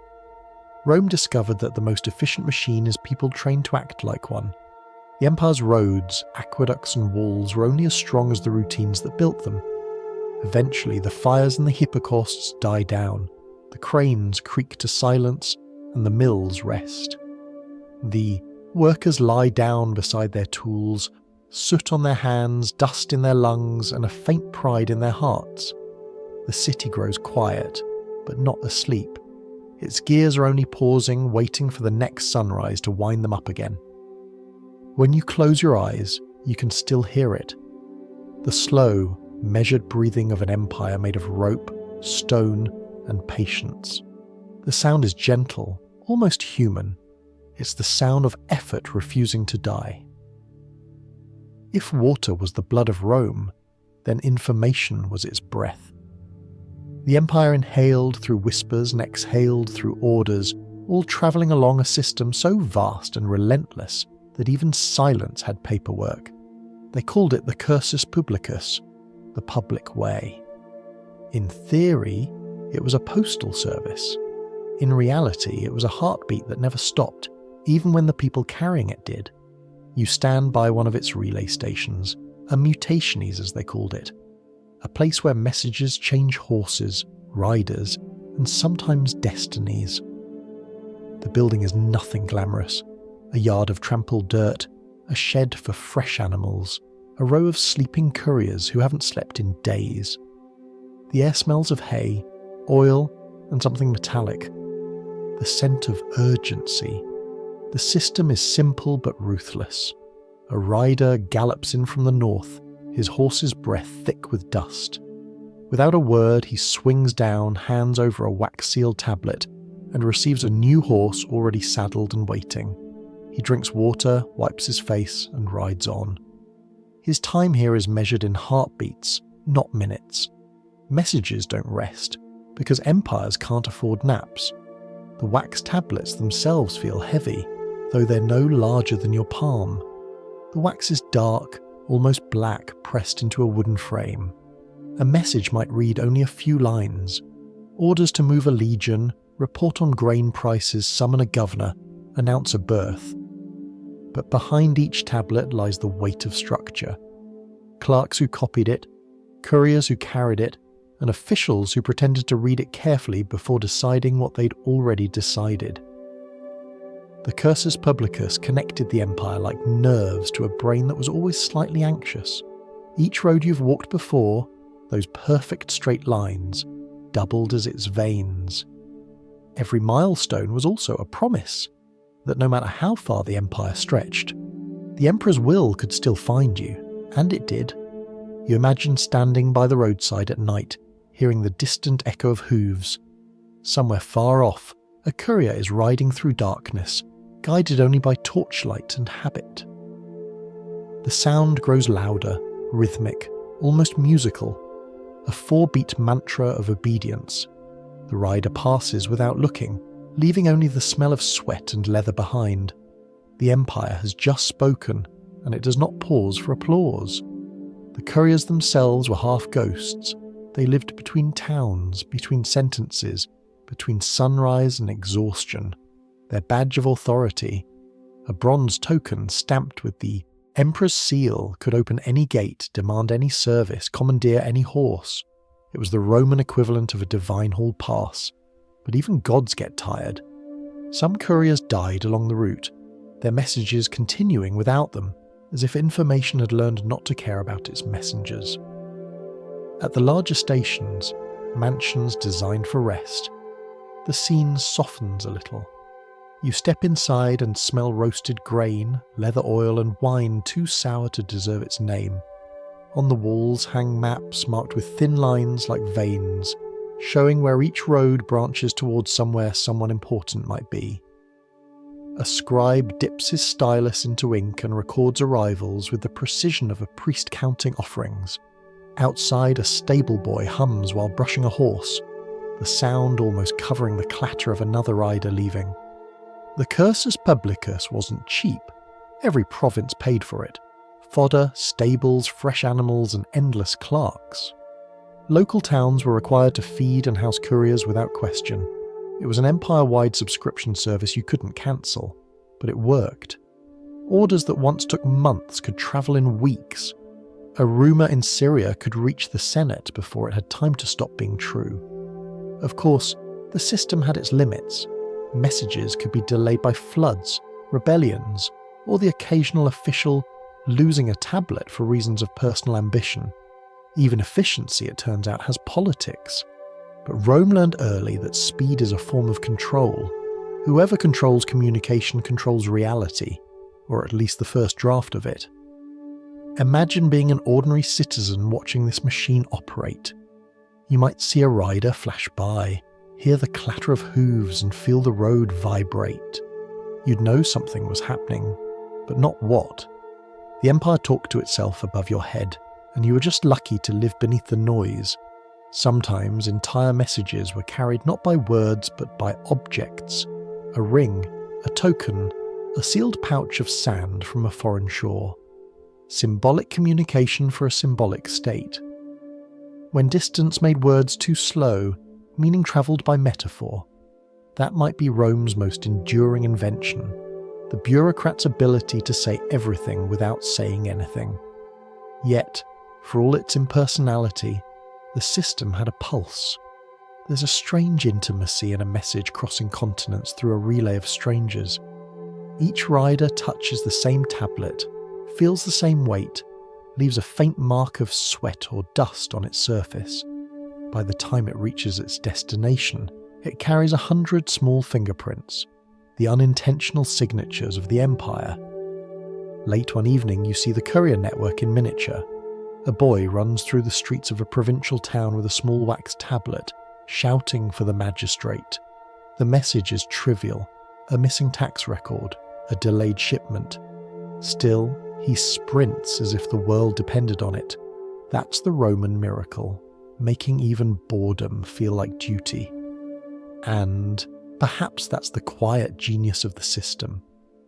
Rome discovered that the most efficient machine is people trained to act like one. The empire's roads, aqueducts and walls were only as strong as the routines that built them. Eventually the fires and the hippocausts die down, the cranes creak to silence, and the mills rest. The workers lie down beside their tools, soot on their hands, dust in their lungs, and a faint pride in their hearts. The city grows quiet, but not asleep. Its gears are only pausing, waiting for the next sunrise to wind them up again. When you close your eyes, you can still hear it. The slow, measured breathing of an empire made of rope, stone, and patience. The sound is gentle, almost human. It's the sound of effort refusing to die. If water was the blood of Rome, then information was its breath. The empire inhaled through whispers and exhaled through orders, all travelling along a system so vast and relentless that even silence had paperwork. They called it the cursus publicus, the public way. In theory, it was a postal service. In reality, it was a heartbeat that never stopped, even when the people carrying it did. You stand by one of its relay stations, a mutationes as they called it, a place where messages change horses, riders, and sometimes destinies. The building is nothing glamorous. A yard of trampled dirt, a shed for fresh animals, a row of sleeping couriers who haven't slept in days. The air smells of hay, oil, and something metallic. The scent of urgency. The system is simple but ruthless. A rider gallops in from the north, his horse's breath thick with dust. Without a word, he swings down, hands over a wax-sealed tablet, and receives a new horse already saddled and waiting. He drinks water, wipes his face, and rides on. His time here is measured in heartbeats, not minutes. Messages don't rest, because empires can't afford naps. The wax tablets themselves feel heavy, though they're no larger than your palm. The wax is dark, almost black, pressed into a wooden frame. A message might read only a few lines. Orders to move a legion, report on grain prices, summon a governor, announce a birth. But behind each tablet lies the weight of structure. Clerks who copied it, couriers who carried it, and officials who pretended to read it carefully before deciding what they'd already decided. The cursus publicus connected the empire like nerves to a brain that was always slightly anxious. Each road you've walked before, those perfect straight lines, doubled as its veins. Every milestone was also a promise that no matter how far the empire stretched, the emperor's will could still find you, and it did. You imagine standing by the roadside at night, hearing the distant echo of hooves. Somewhere far off, a courier is riding through darkness, guided only by torchlight and habit. The sound grows louder, rhythmic, almost musical, a 4-beat mantra of obedience. The rider passes without looking, leaving only the smell of sweat and leather behind. The empire has just spoken, and it does not pause for applause. The couriers themselves were half ghosts. They lived between towns, between sentences, between sunrise and exhaustion. Their badge of authority, a bronze token stamped with the emperor's seal, could open any gate, demand any service, commandeer any horse. It was the Roman equivalent of a divine hall pass. But even gods get tired. Some couriers died along the route, their messages continuing without them, as if information had learned not to care about its messengers. At the larger stations, mansions designed for rest, the scene softens a little. You step inside and smell roasted grain, leather oil and wine too sour to deserve its name. On the walls hang maps marked with thin lines like veins, showing where each road branches towards somewhere someone important might be. A scribe dips his stylus into ink and records arrivals with the precision of a priest counting offerings. Outside, a stable boy hums while brushing a horse, the sound almost covering the clatter of another rider leaving. The cursus publicus wasn't cheap. Every province paid for it. Fodder, stables, fresh animals, and endless clerks. Local towns were required to feed and house couriers without question. It was an empire-wide subscription service you couldn't cancel, but it worked. Orders that once took months could travel in weeks. A rumour in Syria could reach the Senate before it had time to stop being true. Of course, the system had its limits. Messages could be delayed by floods, rebellions, or the occasional official losing a tablet for reasons of personal ambition. Even efficiency, it turns out, has politics. But Rome learned early that speed is a form of control. Whoever controls communication controls reality, or at least the first draft of it. Imagine being an ordinary citizen watching this machine operate. You might see a rider flash by, hear the clatter of hooves and feel the road vibrate. You'd know something was happening, but not what. The empire talked to itself above your head, and you were just lucky to live beneath the noise. Sometimes entire messages were carried not by words but by objects. A ring, a token, a sealed pouch of sand from a foreign shore. Symbolic communication for a symbolic state. When distance made words too slow, meaning travelled by metaphor. That might be Rome's most enduring invention, the bureaucrat's ability to say everything without saying anything. Yet, for all its impersonality, the system had a pulse. There's a strange intimacy in a message crossing continents through a relay of strangers. Each rider touches the same tablet, feels the same weight, leaves a faint mark of sweat or dust on its surface. By the time it reaches its destination, it carries 100 small fingerprints, the unintentional signatures of the empire. Late one evening, you see the courier network in miniature. A boy runs through the streets of a provincial town with a small wax tablet, shouting for the magistrate. The message is trivial, a missing tax record, a delayed shipment. Still, he sprints as if the world depended on it. That's the Roman miracle, making even boredom feel like duty. And perhaps that's the quiet genius of the system.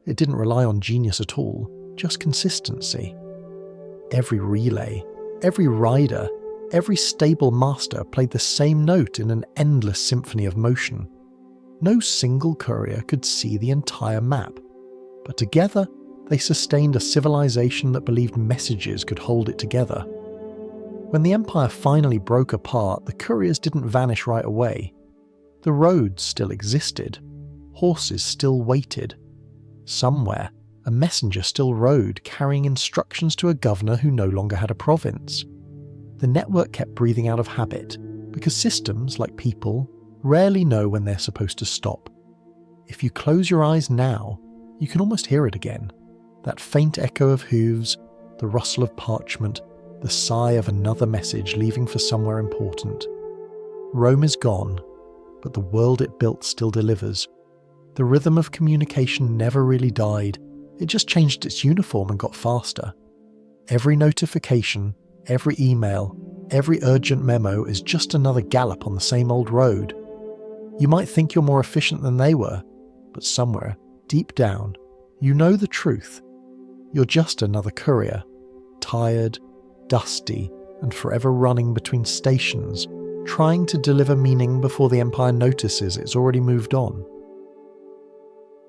It didn't rely on genius at all, just consistency. Every relay, every rider, every stable master played the same note in an endless symphony of motion. No single courier could see the entire map, but together they sustained a civilization that believed messages could hold it together. When the empire finally broke apart, the couriers didn't vanish right away. The roads still existed. Horses still waited. Somewhere, a messenger still rode, carrying instructions to a governor who no longer had a province. The network kept breathing out of habit, because systems, like people, rarely know when they're supposed to stop. If you close your eyes now, you can almost hear it again. That faint echo of hooves, the rustle of parchment, the sigh of another message leaving for somewhere important. Rome is gone, but the world it built still delivers. The rhythm of communication never really died, it just changed its uniform and got faster. Every notification, every email, every urgent memo is just another gallop on the same old road. You might think you're more efficient than they were, but somewhere, deep down, you know the truth. You're just another courier, tired, dusty, and forever running between stations, trying to deliver meaning before the empire notices it's already moved on.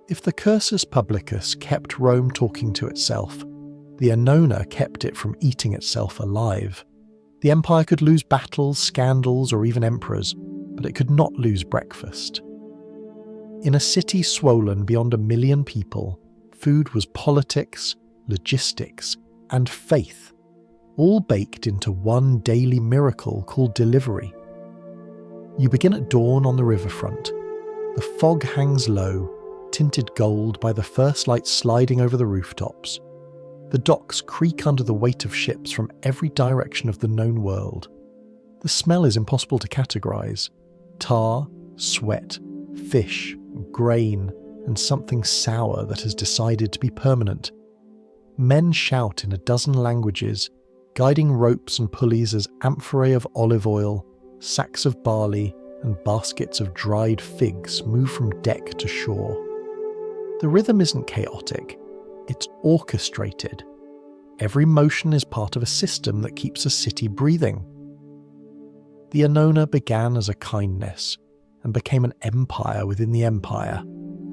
If the cursus publicus kept Rome talking to itself, the annona kept it from eating itself alive. The empire could lose battles, scandals, or even emperors, but it could not lose breakfast. In a city swollen beyond 1 million people, food was politics, logistics, and faith, all baked into one daily miracle called delivery. You begin at dawn on the riverfront. The fog hangs low, tinted gold by the first light sliding over the rooftops. The docks creak under the weight of ships from every direction of the known world. The smell is impossible to categorize. Tar, sweat, fish, grain, and something sour that has decided to be permanent. Men shout in a dozen languages, guiding ropes and pulleys as amphorae of olive oil, sacks of barley, and baskets of dried figs move from deck to shore. The rhythm isn't chaotic, it's orchestrated. Every motion is part of a system that keeps a city breathing. The annona began as a kindness and became an empire within the empire.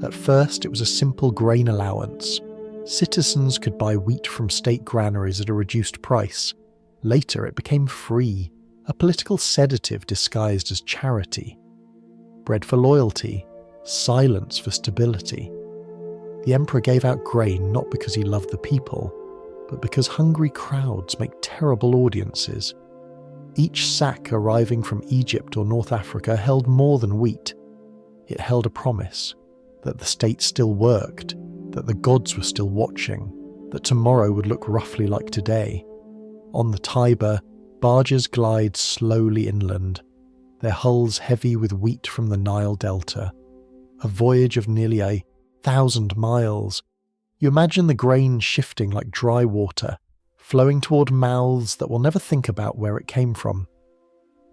At first it was a simple grain allowance. Citizens could buy wheat from state granaries at a reduced price. Later it became free, a political sedative disguised as charity. Bread for loyalty, silence for stability. The emperor gave out grain not because he loved the people, but because hungry crowds make terrible audiences. Each sack arriving from Egypt or North Africa held more than wheat. It held a promise that the state still worked, that the gods were still watching, that tomorrow would look roughly like today. On the Tiber, barges glide slowly inland, their hulls heavy with wheat from the Nile Delta. A voyage of nearly 1,000 miles. You imagine the grain shifting like dry water, flowing toward mouths that will never think about where it came from.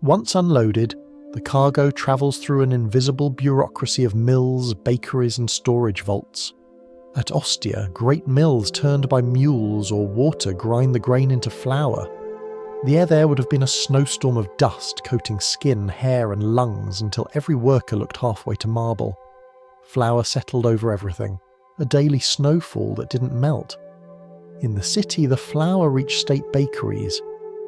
Once unloaded, the cargo travels through an invisible bureaucracy of mills, bakeries, and storage vaults. At Ostia, great mills turned by mules or water grind the grain into flour. The air there would have been a snowstorm of dust coating skin, hair, and lungs until every worker looked halfway to marble. Flour settled over everything, a daily snowfall that didn't melt. In the city, the flour reached state bakeries.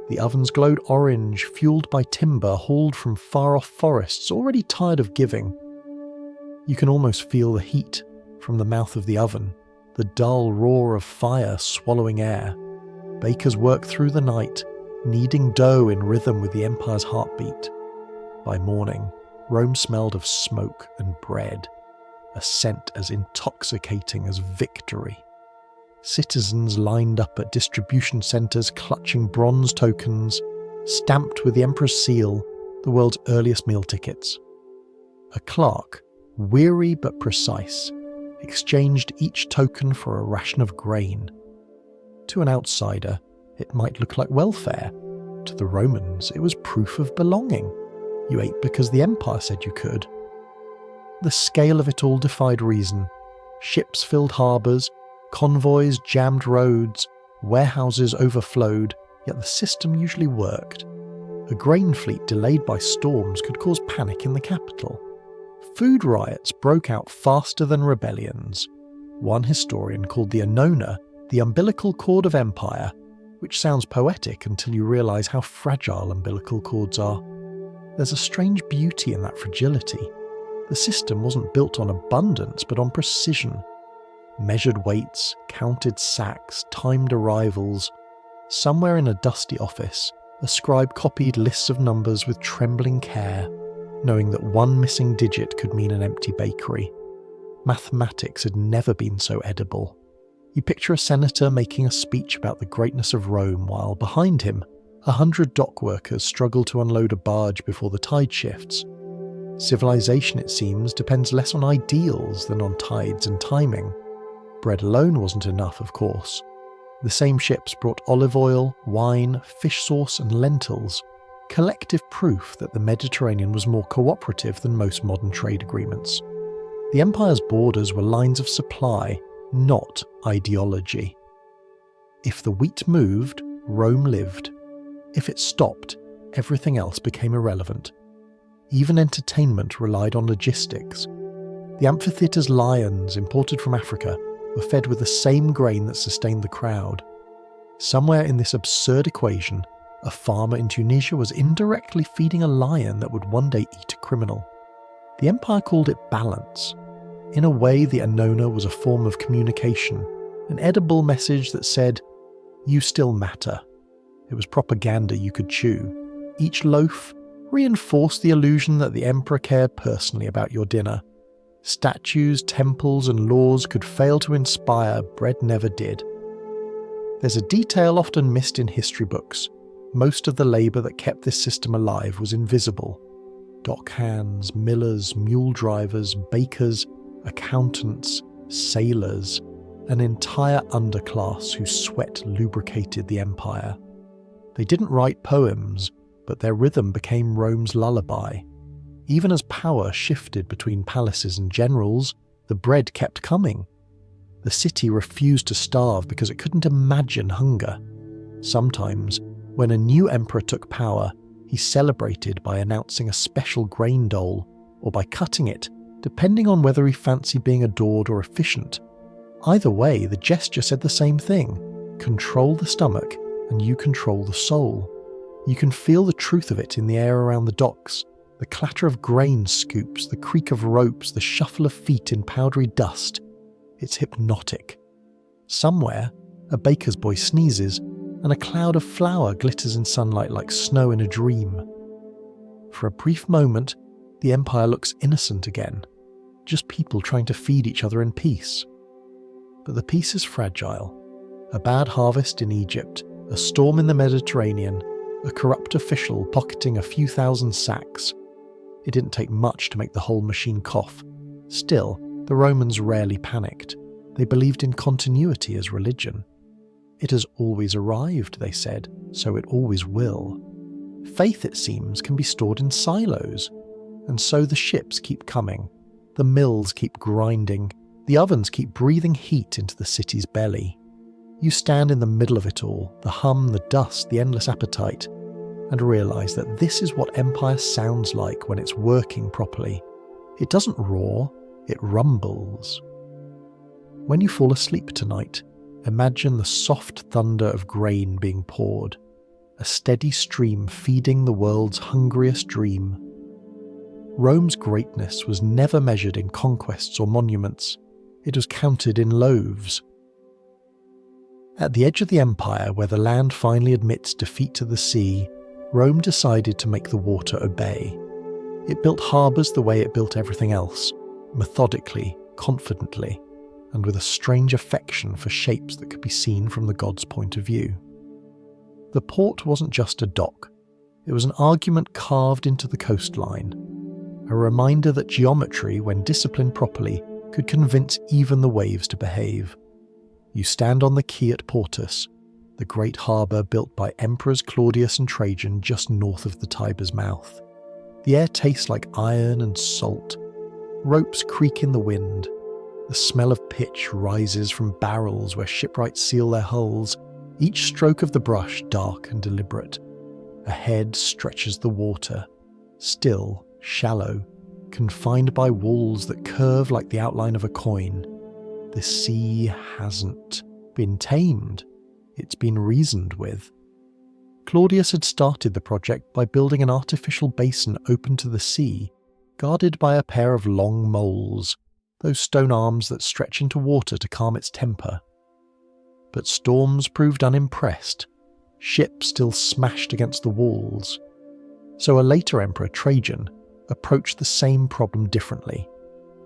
The ovens glowed orange, fueled by timber hauled from far-off forests already tired of giving. You can almost feel the heat from the mouth of the oven, the dull roar of fire swallowing air. Bakers work through the night, kneading dough in rhythm with the empire's heartbeat. By morning, Rome smelled of smoke and bread, a scent as intoxicating as victory. Citizens lined up at distribution centres clutching bronze tokens, stamped with the emperor's seal, the world's earliest meal tickets. A clerk, weary but precise, exchanged each token for a ration of grain. To an outsider, it might look like welfare. To the Romans, it was proof of belonging. You ate because the empire said you could. The scale of it all defied reason. Ships filled harbours, convoys jammed roads, warehouses overflowed, yet the system usually worked. A grain fleet delayed by storms could cause panic in the capital. Food riots broke out faster than rebellions. One historian called the Annona the umbilical cord of empire, which sounds poetic until you realise how fragile umbilical cords are. There's a strange beauty in that fragility. The system wasn't built on abundance, but on precision. Measured weights, counted sacks, timed arrivals. Somewhere in a dusty office, a scribe copied lists of numbers with trembling care, knowing that one missing digit could mean an empty bakery. Mathematics had never been so edible. You picture a senator making a speech about the greatness of Rome while, behind him, 100 dock workers struggle to unload a barge before the tide shifts. Civilization, it seems, depends less on ideals than on tides and timing. Bread alone wasn't enough, of course. The same ships brought olive oil, wine, fish sauce and lentils, collective proof that the Mediterranean was more cooperative than most modern trade agreements. The empire's borders were lines of supply, not ideology. If the wheat moved, Rome lived. If it stopped, everything else became irrelevant. Even entertainment relied on logistics. The amphitheatre's lions, imported from Africa, were fed with the same grain that sustained the crowd. Somewhere in this absurd equation, a farmer in Tunisia was indirectly feeding a lion that would one day eat a criminal. The empire called it balance. In a way, the Annona was a form of communication, an edible message that said, "You still matter." It was propaganda you could chew. Each loaf reinforced the illusion that the emperor cared personally about your dinner. Statues, temples, and laws could fail to inspire, bread never did. There's a detail often missed in history books. Most of the labour that kept this system alive was invisible. Dock hands, millers, mule drivers, bakers, accountants, sailors, an entire underclass whose sweat lubricated the empire. They didn't write poems, but their rhythm became Rome's lullaby. Even as power shifted between palaces and generals, the bread kept coming. The city refused to starve because it couldn't imagine hunger. Sometimes, when a new emperor took power, he celebrated by announcing a special grain dole, or by cutting it, depending on whether he fancied being adored or efficient. Either way, the gesture said the same thing: control the stomach, and you control the soul. You can feel the truth of it in the air around the docks. The clatter of grain scoops, the creak of ropes, the shuffle of feet in powdery dust. It's hypnotic. Somewhere, a baker's boy sneezes, and a cloud of flour glitters in sunlight like snow in a dream. For a brief moment, the empire looks innocent again, just people trying to feed each other in peace. But the peace is fragile. A bad harvest in Egypt, a storm in the Mediterranean, a corrupt official pocketing a few thousand sacks. It didn't take much to make the whole machine cough. Still, the Romans rarely panicked. They believed in continuity as religion. It has always arrived, they said, so it always will. Faith, it seems, can be stored in silos. And so the ships keep coming. The mills keep grinding. The ovens keep breathing heat into the city's belly. You stand in the middle of it all, the hum, the dust, the endless appetite, and realise that this is what empire sounds like when it's working properly. It doesn't roar, it rumbles. When you fall asleep tonight, imagine the soft thunder of grain being poured, a steady stream feeding the world's hungriest dream. Rome's greatness was never measured in conquests or monuments. It was counted in loaves. At the edge of the empire, where the land finally admits defeat to the sea, Rome decided to make the water obey. It built harbours the way it built everything else, methodically, confidently, and with a strange affection for shapes that could be seen from the god's point of view. The port wasn't just a dock. It was an argument carved into the coastline, a reminder that geometry, when disciplined properly, could convince even the waves to behave. You stand on the quay at Portus, the great harbour built by Emperors Claudius and Trajan just north of the Tiber's mouth. The air tastes like iron and salt. Ropes creak in the wind. The smell of pitch rises from barrels where shipwrights seal their hulls, each stroke of the brush dark and deliberate. Ahead stretches the water, still, shallow, confined by walls that curve like the outline of a coin. The sea hasn't been tamed, it's been reasoned with. Claudius had started the project by building an artificial basin open to the sea, guarded by a pair of long moles, those stone arms that stretch into water to calm its temper. But storms proved unimpressed, ships still smashed against the walls. So a later emperor, Trajan, approached the same problem differently.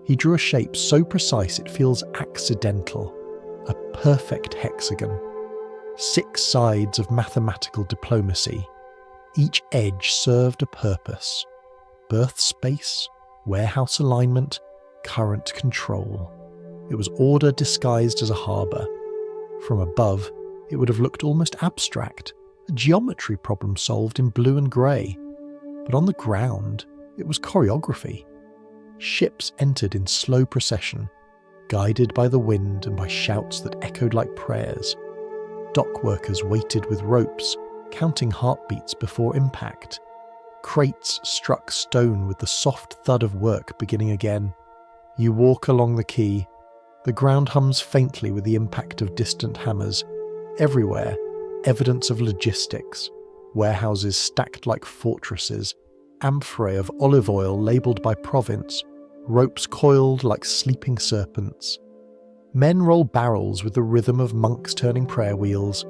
He drew a shape so precise it feels accidental, a perfect hexagon. 6 sides of mathematical diplomacy. Each edge served a purpose: berth space, warehouse alignment, current control. It was order disguised as a harbour. From above, it would have looked almost abstract, a geometry problem solved in blue and grey. But on the ground, it was choreography. Ships entered in slow procession, guided by the wind and by shouts that echoed like prayers. Dock workers waited with ropes, counting heartbeats before impact. Crates struck stone with the soft thud of work beginning again. You walk along the quay. The ground hums faintly with the impact of distant hammers. Everywhere, evidence of logistics. Warehouses stacked like fortresses, amphorae of olive oil labelled by province, ropes coiled like sleeping serpents. Men roll barrels with the rhythm of monks turning prayer wheels.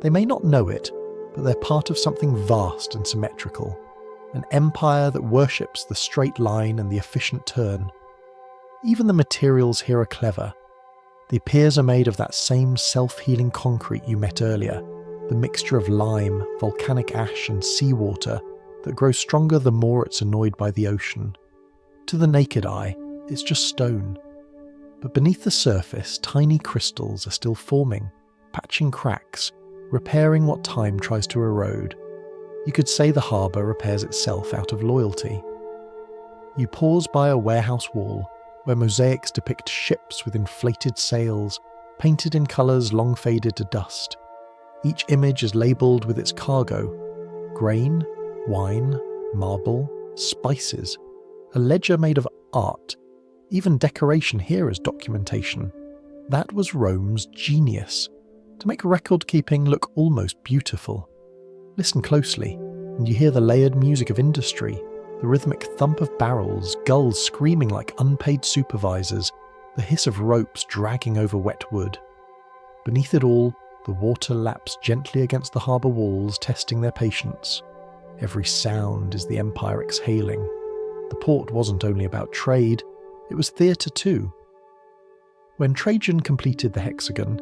They may not know it, but they're part of something vast and symmetrical, an empire that worships the straight line and the efficient turn. Even the materials here are clever. The piers are made of that same self-healing concrete you met earlier, the mixture of lime, volcanic ash and seawater that grows stronger the more it's annoyed by the ocean. To the naked eye, it's just stone. But beneath the surface, tiny crystals are still forming, patching cracks, repairing what time tries to erode. You could say the harbour repairs itself out of loyalty. You pause by a warehouse wall, where mosaics depict ships with inflated sails, painted in colours long faded to dust. Each image is labelled with its cargo: grain, wine, marble, spices. A ledger made of art. Even decoration here is documentation. That was Rome's genius, to make record-keeping look almost beautiful. Listen closely, and you hear the layered music of industry, the rhythmic thump of barrels, gulls screaming like unpaid supervisors, the hiss of ropes dragging over wet wood. Beneath it all, the water laps gently against the harbour walls, testing their patience. Every sound is the empire exhaling. The port wasn't only about trade, it was theatre too. When Trajan completed the hexagon,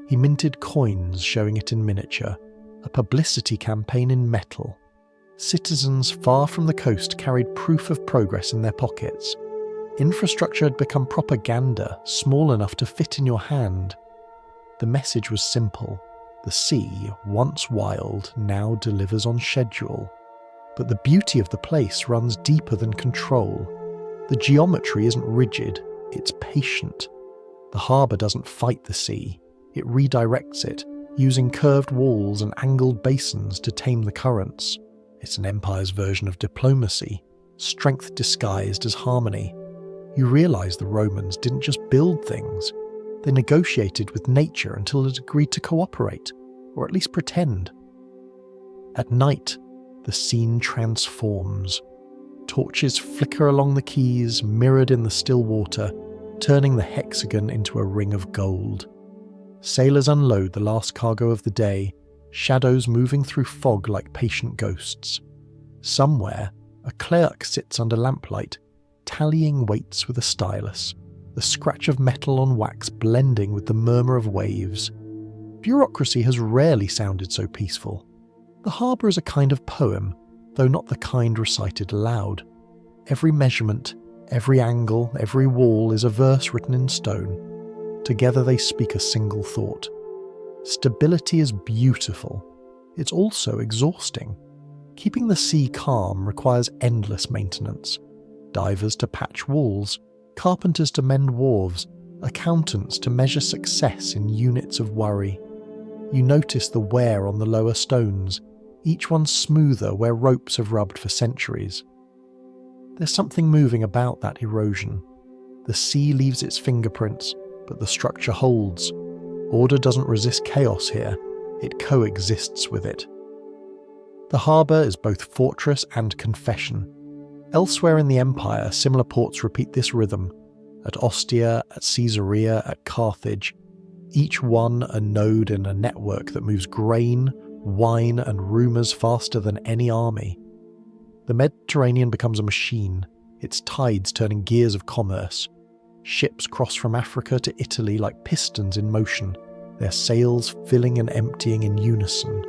he minted coins showing it in miniature, a publicity campaign in metal. Citizens far from the coast carried proof of progress in their pockets. Infrastructure had become propaganda, small enough to fit in your hand. The message was simple. The sea, once wild, now delivers on schedule. But the beauty of the place runs deeper than control. The geometry isn't rigid, it's patient. The harbour doesn't fight the sea, it redirects it, using curved walls and angled basins to tame the currents. It's an empire's version of diplomacy, strength disguised as harmony. You realise the Romans didn't just build things, they negotiated with nature until it agreed to cooperate, or at least pretend. At night, the scene transforms. Torches flicker along the quays, mirrored in the still water, turning the hexagon into a ring of gold. Sailors unload the last cargo of the day, shadows moving through fog like patient ghosts. Somewhere, a clerk sits under lamplight, tallying weights with a stylus, the scratch of metal on wax blending with the murmur of waves. Bureaucracy has rarely sounded so peaceful. The harbour is a kind of poem, though not the kind recited aloud. Every measurement, every angle, every wall is a verse written in stone. Together they speak a single thought. Stability is beautiful. It's also exhausting. Keeping the sea calm requires endless maintenance. Divers to patch walls, carpenters to mend wharves, accountants to measure success in units of worry. You notice the wear on the lower stones, each one smoother where ropes have rubbed for centuries. There's something moving about that erosion. The sea leaves its fingerprints, but the structure holds. Order doesn't resist chaos here, it coexists with it. The harbour is both fortress and confession. Elsewhere in the empire, similar ports repeat this rhythm. At Ostia, at Caesarea, at Carthage, each one a node in a network that moves grain, wine and rumours faster than any army. The Mediterranean becomes a machine, its tides turning gears of commerce. Ships cross from Africa to Italy like pistons in motion, their sails filling and emptying in unison.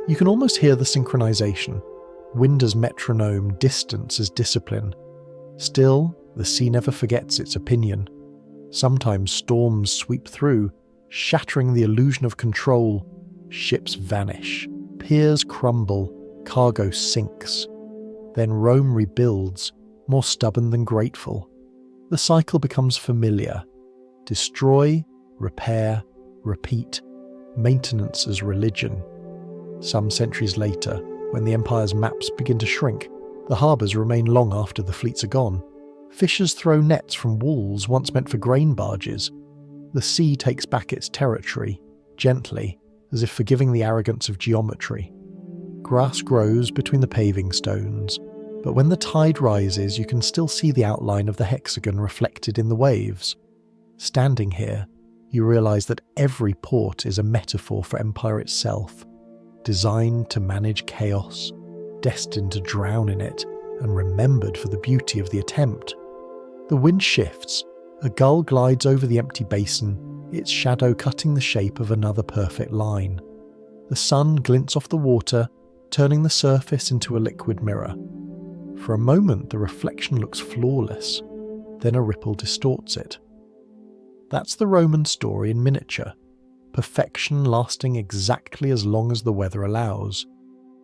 You can almost hear the synchronization, wind as metronome, distance as discipline. Still, the sea never forgets its opinion. Sometimes storms sweep through, shattering the illusion of control. Ships vanish, piers crumble, cargo sinks. Then Rome rebuilds, more stubborn than grateful. The cycle becomes familiar. Destroy, repair, repeat, maintenance as religion. Some centuries later, when the empire's maps begin to shrink, the harbours remain long after the fleets are gone. Fishers throw nets from walls once meant for grain barges. The sea takes back its territory, gently, as if forgiving the arrogance of geometry. Grass grows between the paving stones, but when the tide rises you can still see the outline of the hexagon reflected in the waves. Standing here, you realise that every port is a metaphor for empire itself, designed to manage chaos, destined to drown in it, and remembered for the beauty of the attempt. The wind shifts, a gull glides over the empty basin, its shadow cutting the shape of another perfect line. The sun glints off the water, turning the surface into a liquid mirror. For a moment the reflection looks flawless, then a ripple distorts it. That's the Roman story in miniature, perfection lasting exactly as long as the weather allows.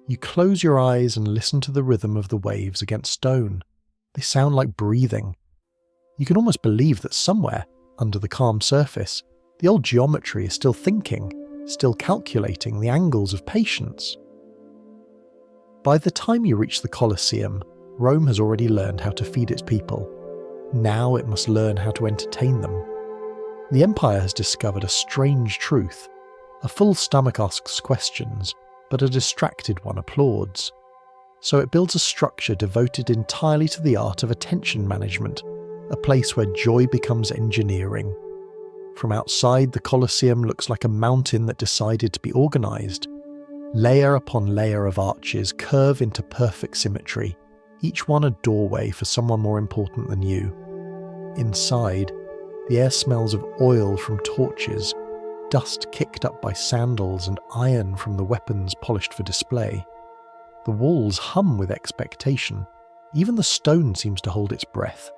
You close your eyes and listen to the rhythm of the waves against stone. They sound like breathing. You can almost believe that somewhere, under the calm surface, the old geometry is still thinking, still calculating the angles of patience. By the time you reach the Colosseum, Rome has already learned how to feed its people. Now it must learn how to entertain them. The empire has discovered a strange truth. A full stomach asks questions, but a distracted one applauds. So it builds a structure devoted entirely to the art of attention management, a place where joy becomes engineering. From outside, the Colosseum looks like a mountain that decided to be organised. Layer upon layer of arches curve into perfect symmetry, each one a doorway for someone more important than you. Inside, the air smells of oil from torches, dust kicked up by sandals and iron from the weapons polished for display. The walls hum with expectation. Even the stone seems to hold its breath.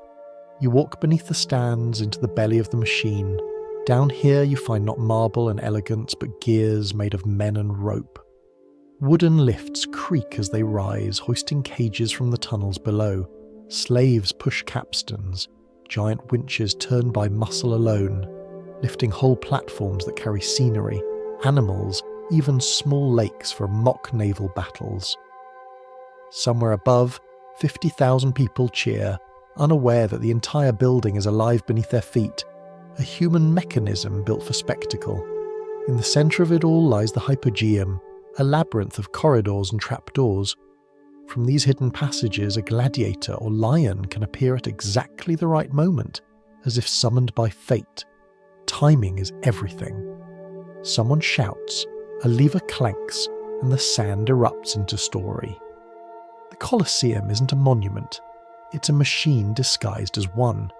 You walk beneath the stands into the belly of the machine. Down here you find not marble and elegance, but gears made of men and rope. Wooden lifts creak as they rise, hoisting cages from the tunnels below. Slaves push capstans, giant winches turned by muscle alone, lifting whole platforms that carry scenery, animals, even small lakes for mock naval battles. Somewhere above, 50,000 people cheer, unaware that the entire building is alive beneath their feet, a human mechanism built for spectacle. In the centre of it all lies the Hypogeum, a labyrinth of corridors and trapdoors. From these hidden passages, a gladiator or lion can appear at exactly the right moment, as if summoned by fate. Timing is everything. Someone shouts, a lever clanks, and the sand erupts into story. The Colosseum isn't a monument. It's a machine disguised as one.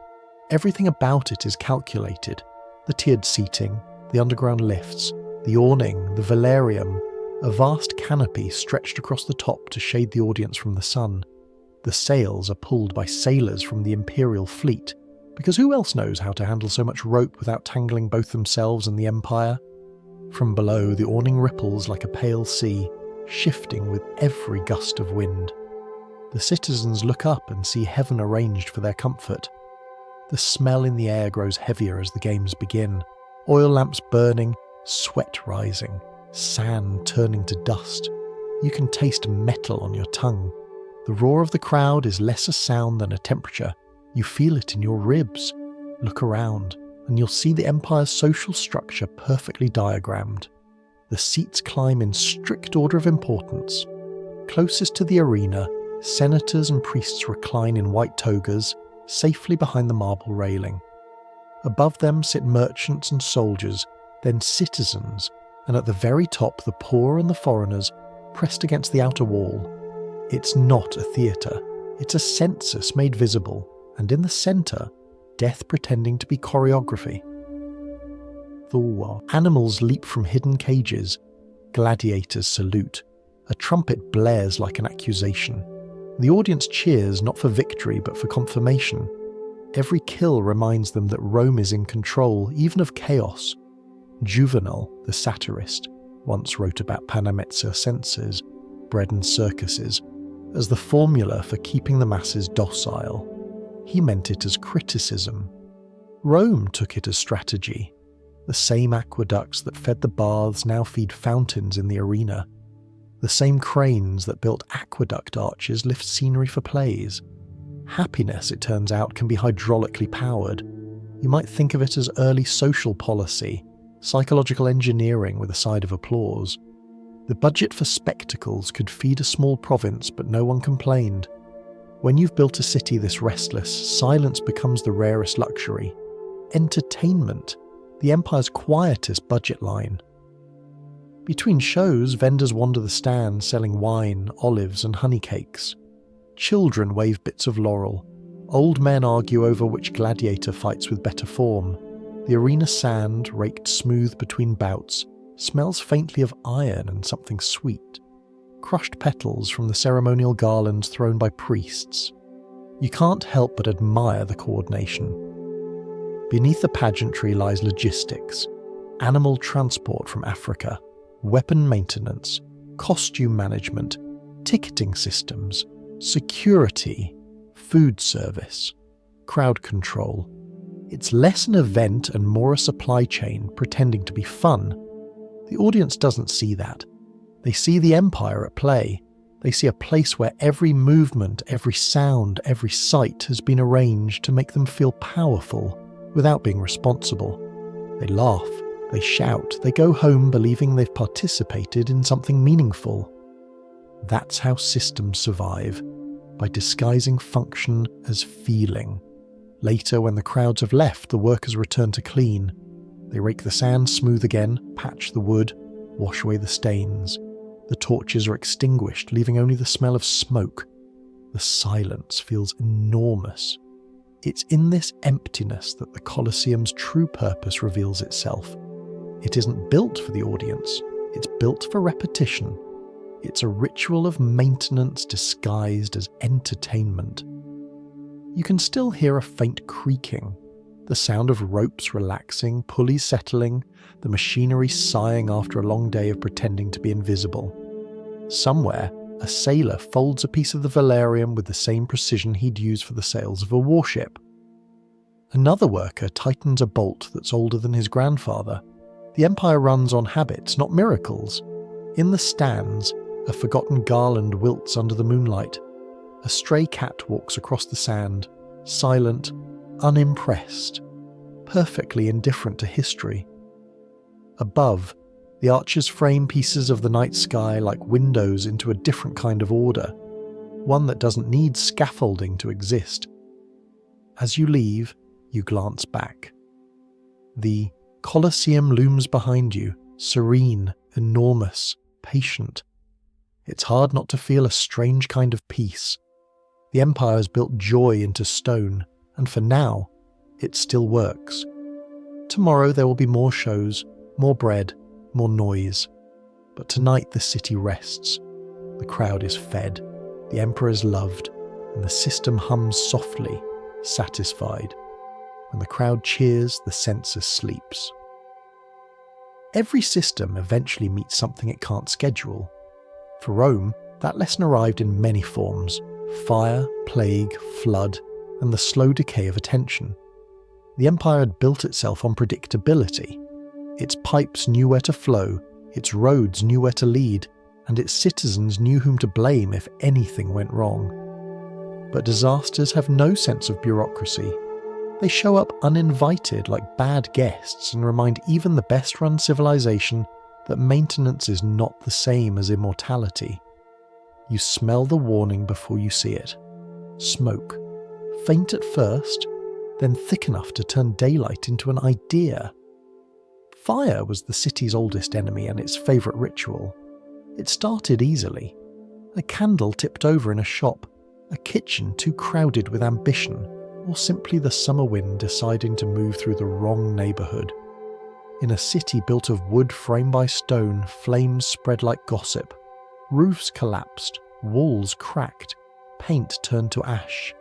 Everything about it is calculated. The tiered seating, the underground lifts, the awning, the velarium, a vast canopy stretched across the top to shade the audience from the sun. The sails are pulled by sailors from the imperial fleet, because who else knows how to handle so much rope without tangling both themselves and the empire? From below, the awning ripples like a pale sea, shifting with every gust of wind. The citizens look up and see heaven arranged for their comfort. The smell in the air grows heavier as the games begin. Oil lamps burning, sweat rising, sand turning to dust. You can taste metal on your tongue. The roar of the crowd is less a sound than a temperature. You feel it in your ribs. Look around, and you'll see the Empire's social structure perfectly diagrammed. The seats climb in strict order of importance. Closest to the arena, senators and priests recline in white togas, safely behind the marble railing. Above them sit merchants and soldiers, then citizens, and at the very top the poor and the foreigners, pressed against the outer wall. It's not a theatre, it's a census made visible, and in the centre, death pretending to be choreography. Animals leap from hidden cages, gladiators salute, a trumpet blares like an accusation. The audience cheers not for victory but for confirmation. Every kill reminds them that Rome is in control, even of chaos. Juvenal, the satirist, once wrote about panem et circenses, bread and circuses, as the formula for keeping the masses docile. He meant it as criticism. Rome took it as strategy. The same aqueducts that fed the baths now feed fountains in the arena. The same cranes that built aqueduct arches lift scenery for plays. Happiness, it turns out, can be hydraulically powered. You might think of it as early social policy, psychological engineering with a side of applause. The budget for spectacles could feed a small province, but no one complained. When you've built a city this restless, silence becomes the rarest luxury. Entertainment, the Empire's quietest budget line. Between shows, vendors wander the stands selling wine, olives and honey cakes. Children wave bits of laurel. Old men argue over which gladiator fights with better form. The arena sand, raked smooth between bouts, smells faintly of iron and something sweet. Crushed petals from the ceremonial garlands thrown by priests. You can't help but admire the coordination. Beneath the pageantry lies logistics, animal transport from Africa, weapon maintenance, costume management, ticketing systems, security, food service, crowd control. It's less an event and more a supply chain pretending to be fun. The audience doesn't see that. They see the Empire at play. They see a place where every movement, every sound, every sight has been arranged to make them feel powerful without being responsible. They laugh, they shout, they go home believing they've participated in something meaningful. That's how systems survive, by disguising function as feeling. Later, when the crowds have left, the workers return to clean. They rake the sand smooth again, patch the wood, wash away the stains. The torches are extinguished, leaving only the smell of smoke. The silence feels enormous. It's in this emptiness that the Colosseum's true purpose reveals itself. It isn't built for the audience, it's built for repetition. It's a ritual of maintenance disguised as entertainment. You can still hear a faint creaking, the sound of ropes relaxing, pulleys settling, the machinery sighing after a long day of pretending to be invisible. Somewhere, a sailor folds a piece of the velarium with the same precision he'd use for the sails of a warship. Another worker tightens a bolt that's older than his grandfather. The Empire runs on habits, not miracles. In the stands, a forgotten garland wilts under the moonlight. A stray cat walks across the sand, silent, unimpressed, perfectly indifferent to history. Above, the archers frame pieces of the night sky like windows into a different kind of order, one that doesn't need scaffolding to exist. As you leave, you glance back. The Colosseum looms behind you, serene, enormous, patient. It's hard not to feel a strange kind of peace. The Empire has built joy into stone, and for now, it still works. Tomorrow there will be more shows, more bread, more noise. But tonight the city rests. The crowd is fed, the Emperor is loved, and the system hums softly, satisfied. When the crowd cheers, the census sleeps. Every system eventually meets something it can't schedule. For Rome, that lesson arrived in many forms: fire, plague, flood, and the slow decay of attention. The empire had built itself on predictability. Its pipes knew where to flow, its roads knew where to lead, and its citizens knew whom to blame if anything went wrong. But disasters have no sense of bureaucracy. They show up uninvited like bad guests and remind even the best-run civilization that maintenance is not the same as immortality. You smell the warning before you see it. Smoke. Faint at first, then thick enough to turn daylight into an idea. Fire was the city's oldest enemy and its favourite ritual. It started easily. A candle tipped over in a shop, a kitchen too crowded with ambition, or simply the summer wind deciding to move through the wrong neighbourhood. In a city built of wood framed by stone, flames spread like gossip. Roofs collapsed, walls cracked, paint turned to ash.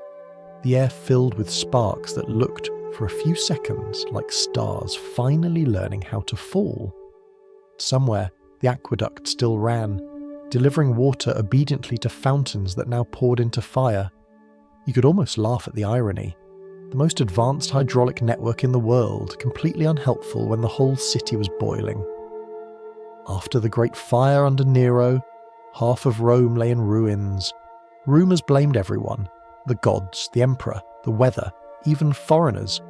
The air filled with sparks that looked, for a few seconds, like stars finally learning how to fall. Somewhere, the aqueduct still ran, delivering water obediently to fountains that now poured into fire. You could almost laugh at the irony. The most advanced hydraulic network in the world, completely unhelpful when the whole city was boiling. After the great fire under Nero, half of Rome lay in ruins. Rumours blamed everyone. The gods, the emperor, the weather, even foreigners.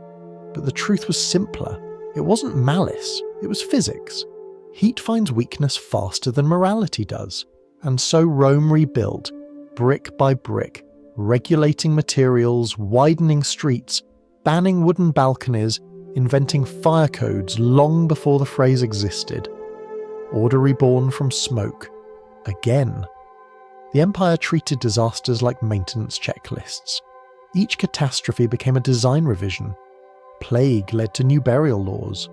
But the truth was simpler. It wasn't malice, it was physics. Heat finds weakness faster than morality does. And so Rome rebuilt, brick by brick, regulating materials, widening streets, banning wooden balconies, inventing fire codes long before the phrase existed. Order reborn from smoke. Again. The empire treated disasters like maintenance checklists. Each catastrophe became a design revision. Plague led to new burial laws.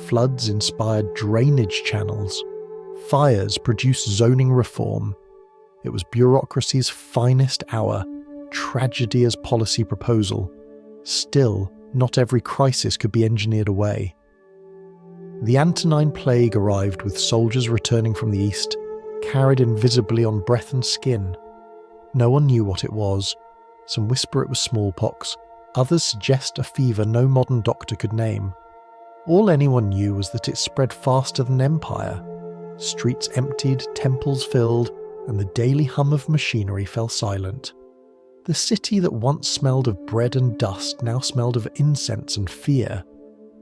Floods inspired drainage channels. Fires produced zoning reform. It was bureaucracy's finest hour, tragedy as policy proposal. Still, not every crisis could be engineered away. The Antonine Plague arrived with soldiers returning from the east, carried invisibly on breath and skin. No one knew what it was. Some whisper it was smallpox, others suggest a fever no modern doctor could name. All anyone knew was that it spread faster than empire. Streets emptied, temples filled, and the daily hum of machinery fell silent. The city that once smelled of bread and dust now smelled of incense and fear.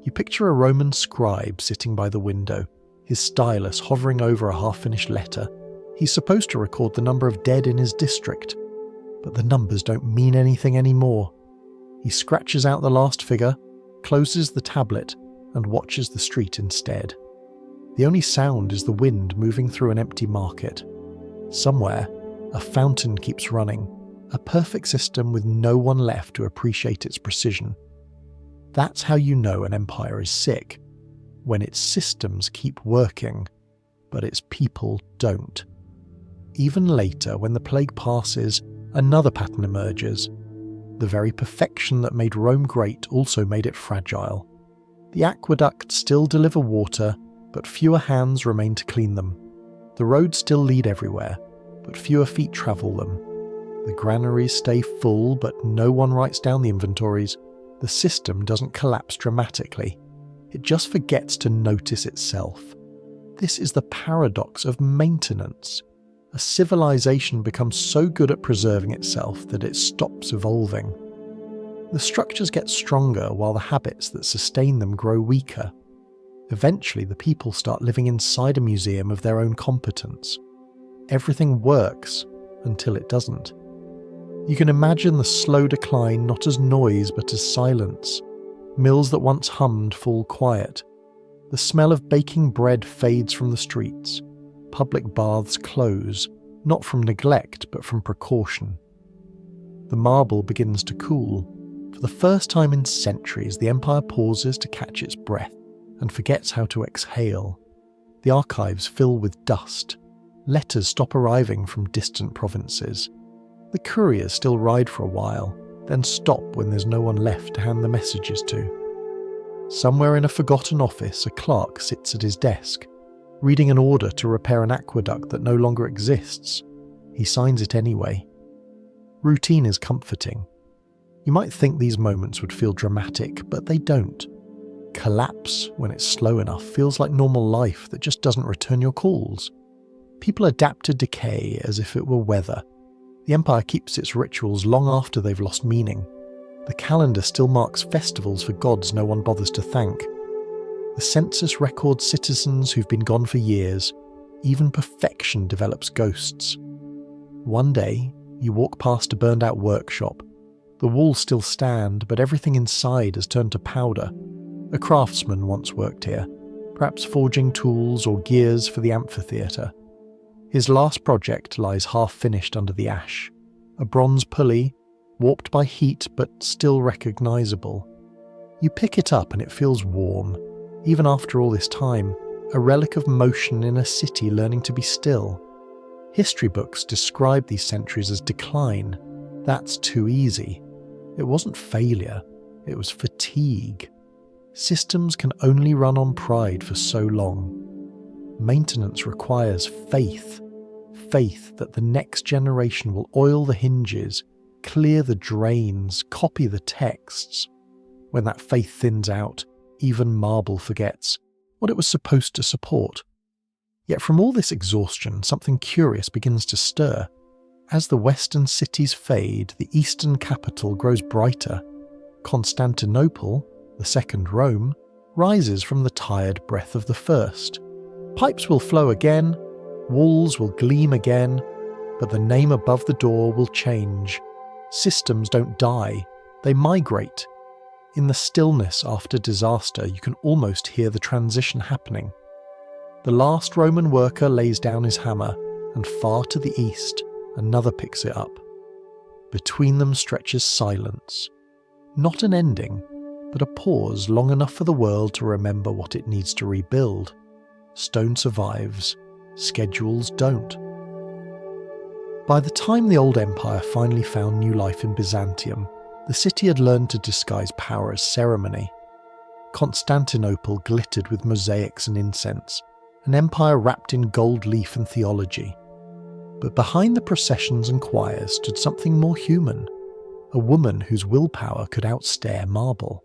You picture a Roman scribe sitting by the window, his stylus hovering over a half-finished letter. He's supposed to record the number of dead in his district, but the numbers don't mean anything anymore. He scratches out the last figure, closes the tablet, and watches the street instead. The only sound is the wind moving through an empty market. Somewhere, a fountain keeps running, a perfect system with no one left to appreciate its precision. That's how you know an empire is sick, when its systems keep working, but its people don't. Even later, when the plague passes, another pattern emerges. The very perfection that made Rome great also made it fragile. The aqueducts still deliver water, but fewer hands remain to clean them. The roads still lead everywhere, but fewer feet travel them. The granaries stay full, but no one writes down the inventories. The system doesn't collapse dramatically. It just forgets to notice itself. This is the paradox of maintenance. A civilization becomes so good at preserving itself that it stops evolving. The structures get stronger while the habits that sustain them grow weaker. Eventually, the people start living inside a museum of their own competence. Everything works until it doesn't. You can imagine the slow decline not as noise but as silence. Mills that once hummed fall quiet. The smell of baking bread fades from the streets. Public baths close, not from neglect but from precaution. The marble begins to cool. For the first time in centuries, the empire pauses to catch its breath and forgets how to exhale. The archives fill with dust. Letters stop arriving from distant provinces. The couriers still ride for a while, then stop when there's no one left to hand the messages to. Somewhere in a forgotten office, a clerk sits at his desk, reading an order to repair an aqueduct that no longer exists. He signs it anyway. Routine is comforting. You might think these moments would feel dramatic, but they don't. Collapse, when it's slow enough, feels like normal life that just doesn't return your calls. People adapt to decay as if it were weather. The empire keeps its rituals long after they've lost meaning. The calendar still marks festivals for gods no one bothers to thank. The census records citizens who've been gone for years. Even perfection develops ghosts. One day, you walk past a burned-out workshop. The walls still stand, but everything inside has turned to powder. A craftsman once worked here, perhaps forging tools or gears for the amphitheatre. His last project lies half-finished under the ash. A bronze pulley, warped by heat but still recognisable. You pick it up and it feels warm. Even after all this time, a relic of motion in a city learning to be still. History books describe these centuries as decline. That's too easy. It wasn't failure, it was fatigue. Systems can only run on pride for so long. Maintenance requires faith. Faith that the next generation will oil the hinges, clear the drains, copy the texts. When that faith thins out, even marble forgets what it was supposed to support. Yet from all this exhaustion, something curious begins to stir. As the western cities fade, the eastern capital grows brighter. Constantinople, the second Rome, rises from the tired breath of the first. Pipes will flow again, walls will gleam again, but the name above the door will change. Systems don't die, they migrate. In the stillness after disaster, you can almost hear the transition happening. The last Roman worker lays down his hammer, and far to the east, another picks it up. Between them stretches silence. Not an ending, but a pause long enough for the world to remember what it needs to rebuild. Stone survives, schedules don't. By the time the old empire finally found new life in Byzantium, the city had learned to disguise power as ceremony. Constantinople glittered with mosaics and incense, an empire wrapped in gold leaf and theology. But behind the processions and choirs stood something more human, a woman whose willpower could outstare marble.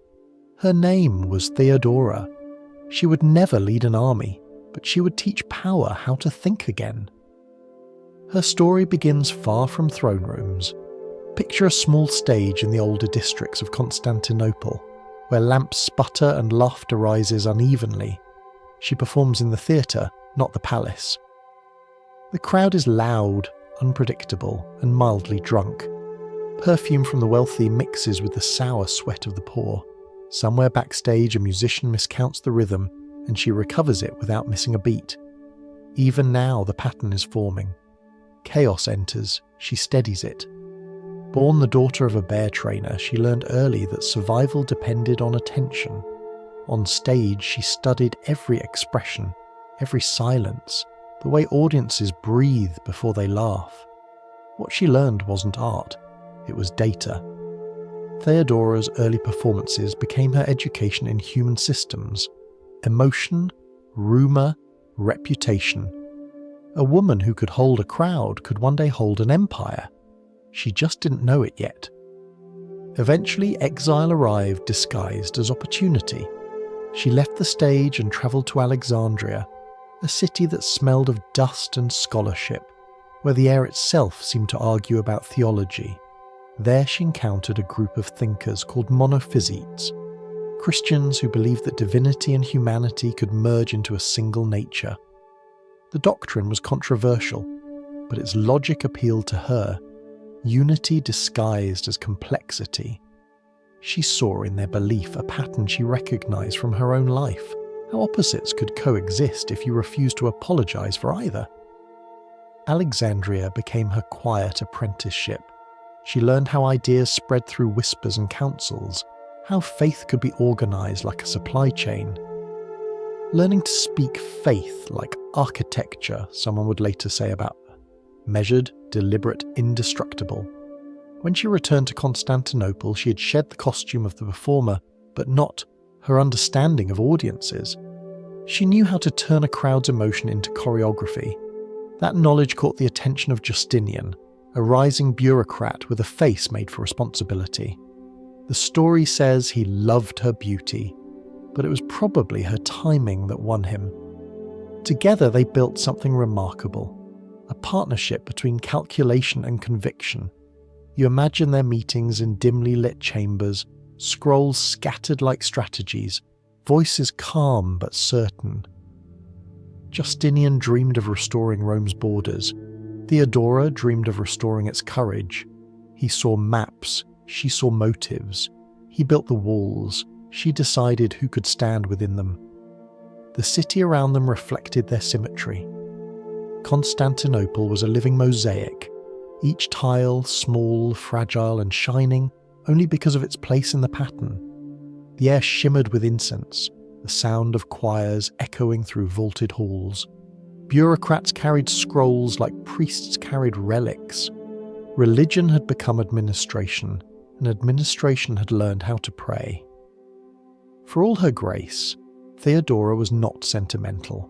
Her name was Theodora. She would never lead an army, but she would teach power how to think again. Her story begins far from throne rooms. Picture a small stage in the older districts of Constantinople, where lamps sputter and laughter rises unevenly. She performs in the theatre, not the palace. The crowd is loud, unpredictable, and mildly drunk. Perfume from the wealthy mixes with the sour sweat of the poor. Somewhere backstage, a musician miscounts the rhythm, and she recovers it without missing a beat. Even now, the pattern is forming. Chaos enters, she steadies it. Born the daughter of a bear trainer, she learned early that survival depended on attention. On stage, she studied every expression, every silence, the way audiences breathe before they laugh. What she learned wasn't art, it was data. Theodora's early performances became her education in human systems. Emotion, rumour, reputation. A woman who could hold a crowd could one day hold an empire. She just didn't know it yet. Eventually, exile arrived disguised as opportunity. She left the stage and travelled to Alexandria, a city that smelled of dust and scholarship, where the air itself seemed to argue about theology. There she encountered a group of thinkers called monophysites, Christians who believed that divinity and humanity could merge into a single nature. The doctrine was controversial, but its logic appealed to her. Unity disguised as complexity. She saw in their belief a pattern she recognized from her own life. How opposites could coexist if you refused to apologize for either. Alexandria became her quiet apprenticeship. She learned how ideas spread through whispers and councils, how faith could be organized like a supply chain. Learning to speak faith like architecture, someone would later say about her. Measured, deliberate, indestructible. When she returned to Constantinople, she had shed the costume of the performer, but not her understanding of audiences. She knew how to turn a crowd's emotion into choreography. That knowledge caught the attention of Justinian, a rising bureaucrat with a face made for responsibility. The story says he loved her beauty, but it was probably her timing that won him. Together they built something remarkable, a partnership between calculation and conviction. You imagine their meetings in dimly lit chambers, scrolls scattered like strategies, voices calm but certain. Justinian dreamed of restoring Rome's borders. Theodora dreamed of restoring its courage. He saw maps, she saw motives. He built the walls, she decided who could stand within them. The city around them reflected their symmetry. Constantinople was a living mosaic, each tile small, fragile and shining only because of its place in the pattern. The air shimmered with incense, the sound of choirs echoing through vaulted halls. Bureaucrats carried scrolls like priests carried relics. Religion had become administration, and administration had learned how to pray. For all her grace, Theodora was not sentimental.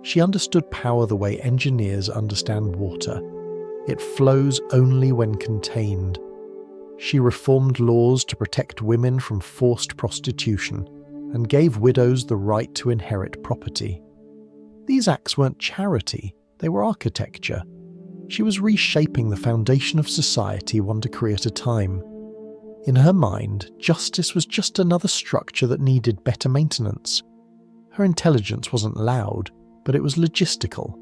She understood power the way engineers understand water. It flows only when contained. She reformed laws to protect women from forced prostitution and gave widows the right to inherit property. These acts weren't charity, they were architecture. She was reshaping the foundation of society one decree at a time. In her mind, justice was just another structure that needed better maintenance. Her intelligence wasn't loud, but it was logistical.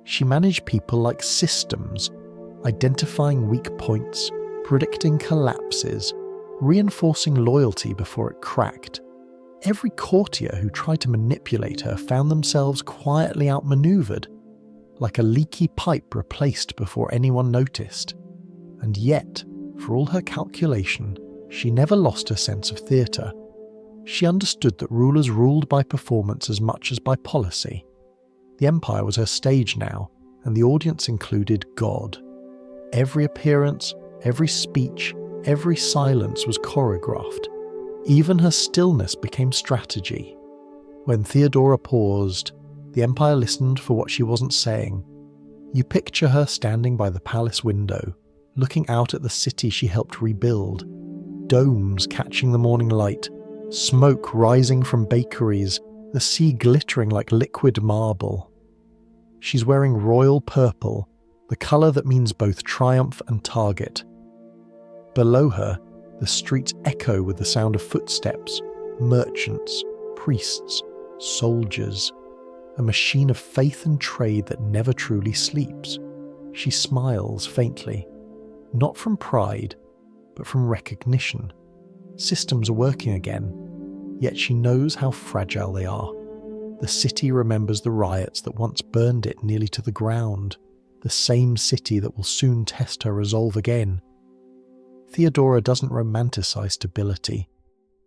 She managed people like systems, identifying weak points, predicting collapses, reinforcing loyalty before it cracked. Every courtier who tried to manipulate her found themselves quietly outmaneuvered, like a leaky pipe replaced before anyone noticed. And yet, for all her calculation, she never lost her sense of theatre. She understood that rulers ruled by performance as much as by policy. The empire was her stage now, and the audience included God. Every appearance, every speech, every silence was choreographed. Even her stillness became strategy. When Theodora paused, the empire listened for what she wasn't saying. You picture her standing by the palace window, looking out at the city she helped rebuild, domes catching the morning light, smoke rising from bakeries, the sea glittering like liquid marble. She's wearing royal purple, the colour that means both triumph and target. Below her, the streets echo with the sound of footsteps, merchants, priests, soldiers, a machine of faith and trade that never truly sleeps. She smiles faintly, not from pride, but from recognition. Systems are working again, yet she knows how fragile they are. The city remembers the riots that once burned it nearly to the ground, the same city that will soon test her resolve again. Theodora doesn't romanticize stability.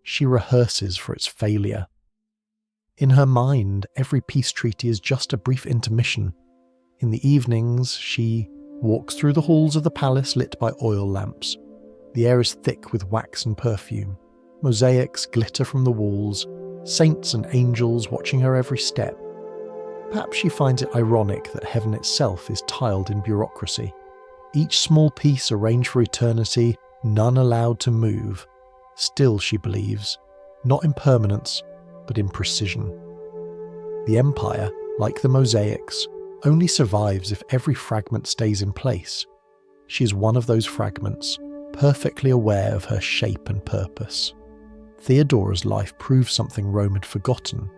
She rehearses for its failure. In her mind, every peace treaty is just a brief intermission. In the evenings, she walks through the halls of the palace lit by oil lamps. The air is thick with wax and perfume. Mosaics glitter from the walls, saints and angels watching her every step. Perhaps she finds it ironic that heaven itself is tiled in bureaucracy. Each small piece arranged for eternity, none allowed to move. Still, she believes, not in permanence, but in precision. The empire, like the mosaics, only survives if every fragment stays in place. She is one of those fragments, perfectly aware of her shape and purpose. Theodora's life proves something Rome had forgotten,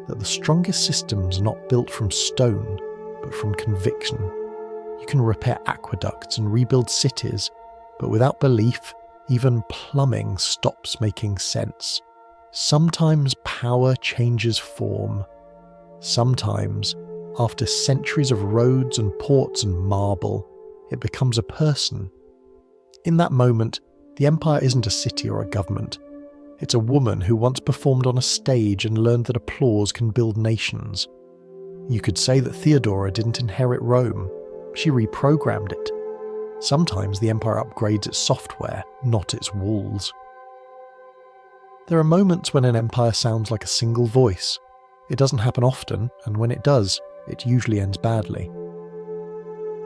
that the strongest systems are not built from stone, but from conviction. You can repair aqueducts and rebuild cities, but without belief, even plumbing stops making sense. Sometimes power changes form. Sometimes, after centuries of roads and ports and marble, it becomes a person. In that moment, the empire isn't a city or a government. It's a woman who once performed on a stage and learned that applause can build nations. You could say that Theodora didn't inherit Rome. She reprogrammed it. Sometimes the empire upgrades its software, not its walls. There are moments when an empire sounds like a single voice. It doesn't happen often, and when it does, it usually ends badly.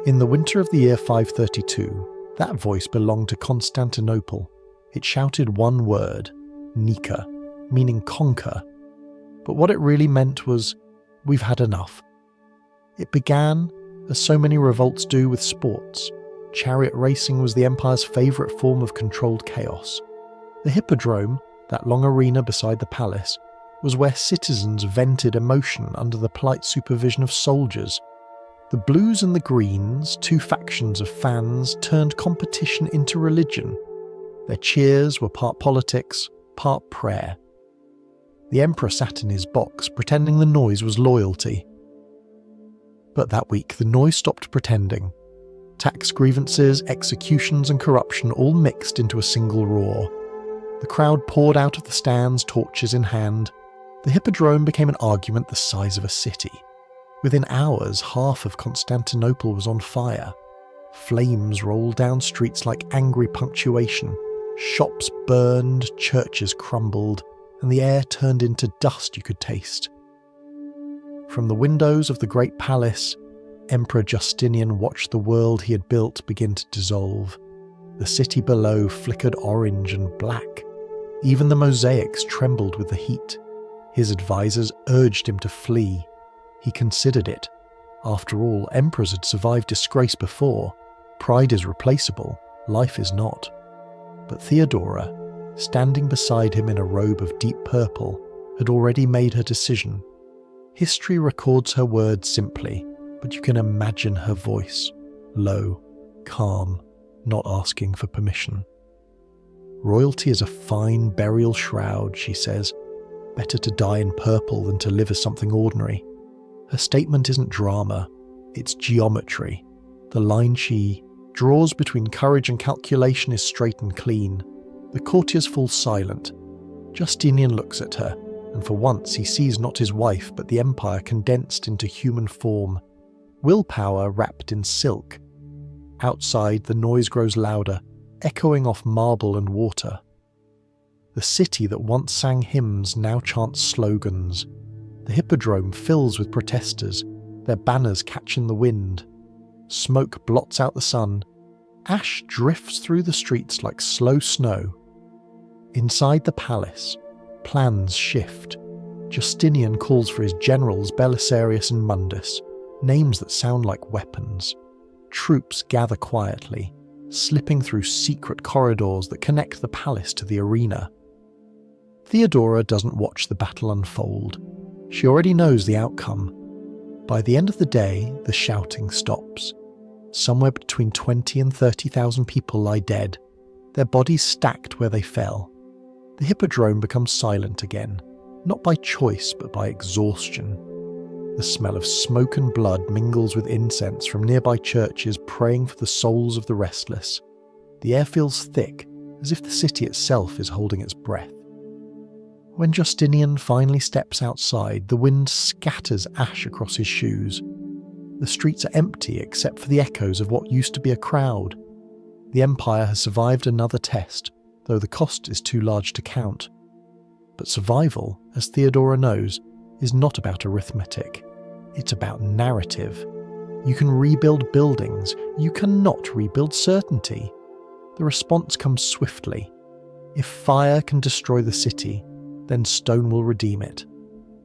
In the winter of the year 532, that voice belonged to Constantinople. It shouted one word, Nika, meaning conquer. But what it really meant was, we've had enough. It began, as so many revolts do, with sports. Chariot racing was the Empire's favourite form of controlled chaos. The Hippodrome, that long arena beside the palace, was where citizens vented emotion under the polite supervision of soldiers. The Blues and the Greens, two factions of fans, turned competition into religion. Their cheers were part politics, part prayer. The Emperor sat in his box, pretending the noise was loyalty. But that week, the noise stopped pretending. Tax grievances, executions and corruption all mixed into a single roar. The crowd poured out of the stands, torches in hand. The Hippodrome became an argument the size of a city. Within hours, half of Constantinople was on fire. Flames rolled down streets like angry punctuation. Shops burned, churches crumbled, and the air turned into dust you could taste. From the windows of the great palace, Emperor Justinian watched the world he had built begin to dissolve. The city below flickered orange and black. Even the mosaics trembled with the heat. His advisors urged him to flee. He considered it. After all, emperors had survived disgrace before. Pride is replaceable, life is not. But Theodora, standing beside him in a robe of deep purple, had already made her decision. History records her words simply, but you can imagine her voice, low, calm, not asking for permission. Royalty is a fine burial shroud, she says. Better to die in purple than to live as something ordinary. Her statement isn't drama, it's geometry. The line she draws between courage and calculation is straight and clean. The courtiers fall silent. Justinian looks at her, and for once he sees not his wife but the empire condensed into human form. Willpower wrapped in silk. Outside, the noise grows louder, echoing off marble and water. The city that once sang hymns now chants slogans. The Hippodrome fills with protesters, their banners catch in the wind. Smoke blots out the sun. Ash drifts through the streets like slow snow. Inside the palace, plans shift. Justinian calls for his generals Belisarius and Mundus, names that sound like weapons. Troops gather quietly, slipping through secret corridors that connect the palace to the arena. Theodora doesn't watch the battle unfold. She already knows the outcome. By the end of the day, the shouting stops. Somewhere between 20 and 30,000 people lie dead, their bodies stacked where they fell. The Hippodrome becomes silent again, not by choice but by exhaustion. The smell of smoke and blood mingles with incense from nearby churches praying for the souls of the restless. The air feels thick, as if the city itself is holding its breath. When Justinian finally steps outside, the wind scatters ash across his shoes. The streets are empty except for the echoes of what used to be a crowd. The Empire has survived another test, though the cost is too large to count. But survival, as Theodora knows, is not about arithmetic. It's about narrative. You can rebuild buildings, you cannot rebuild certainty. The response comes swiftly. If fire can destroy the city, then stone will redeem it.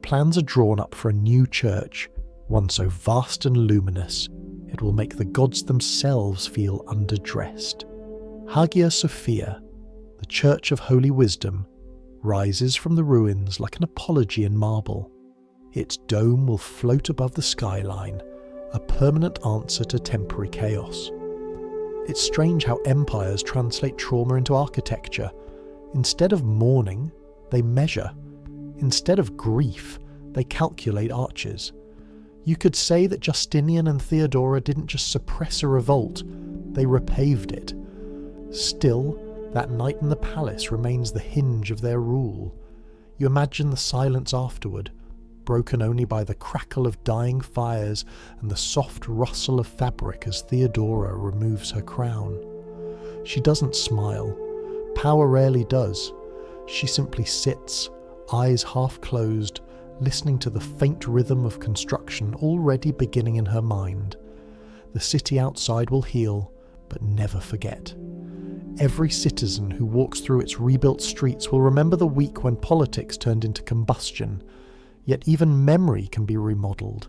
Plans are drawn up for a new church, one so vast and luminous, it will make the gods themselves feel underdressed. Hagia Sophia, the Church of Holy Wisdom, rises from the ruins like an apology in marble. Its dome will float above the skyline, a permanent answer to temporary chaos. It's strange how empires translate trauma into architecture. Instead of mourning, they measure. Instead of grief, they calculate arches. You could say that Justinian and Theodora didn't just suppress a revolt, they repaved it. Still, that night in the palace remains the hinge of their rule. You imagine the silence afterward, broken only by the crackle of dying fires and the soft rustle of fabric as Theodora removes her crown. She doesn't smile. Power rarely does. She simply sits, eyes half closed, listening to the faint rhythm of construction already beginning in her mind. The city outside will heal, but never forget. Every citizen who walks through its rebuilt streets will remember the week when politics turned into combustion. Yet even memory can be remodeled.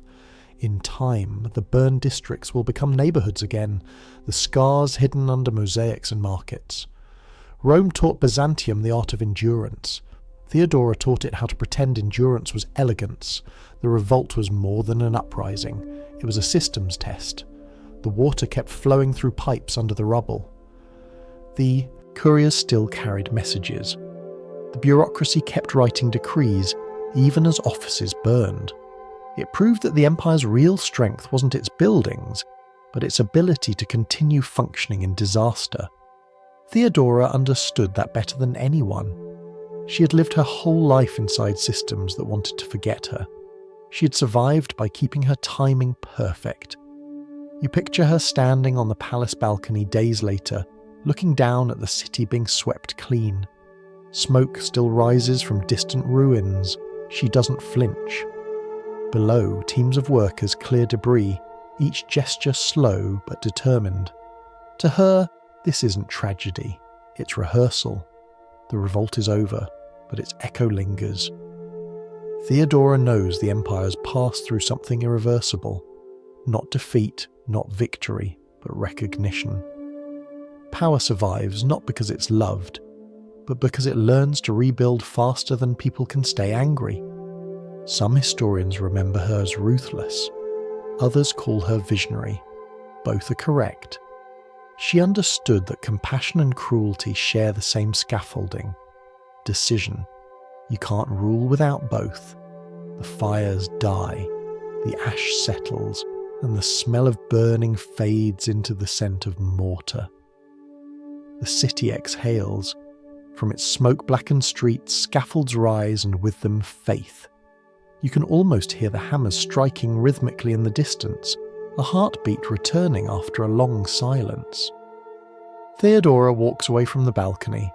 In time, the burned districts will become neighbourhoods again, the scars hidden under mosaics and markets. Rome taught Byzantium the art of endurance. Theodora taught it how to pretend endurance was elegance. The revolt was more than an uprising. It was a systems test. The water kept flowing through pipes under the rubble. The couriers still carried messages. The bureaucracy kept writing decrees, even as offices burned. It proved that the empire's real strength wasn't its buildings, but its ability to continue functioning in disaster. Theodora understood that better than anyone. She had lived her whole life inside systems that wanted to forget her. She had survived by keeping her timing perfect. You picture her standing on the palace balcony days later, looking down at the city being swept clean. Smoke still rises from distant ruins. She doesn't flinch. Below, teams of workers clear debris, each gesture slow but determined. To her, this isn't tragedy, it's rehearsal. The revolt is over, but its echo lingers. Theodora knows the empire's passed through something irreversible. Not defeat, not victory, but recognition. Power survives not because it's loved, but because it learns to rebuild faster than people can stay angry. Some historians remember her as ruthless. Others call her visionary. Both are correct. She understood that compassion and cruelty share the same scaffolding. Decision. You can't rule without both. The fires die, the ash settles, and the smell of burning fades into the scent of mortar. The city exhales. From its smoke-blackened streets, scaffolds rise, and with them faith. You can almost hear the hammers striking rhythmically in the distance, a heartbeat returning after a long silence. Theodora walks away from the balcony.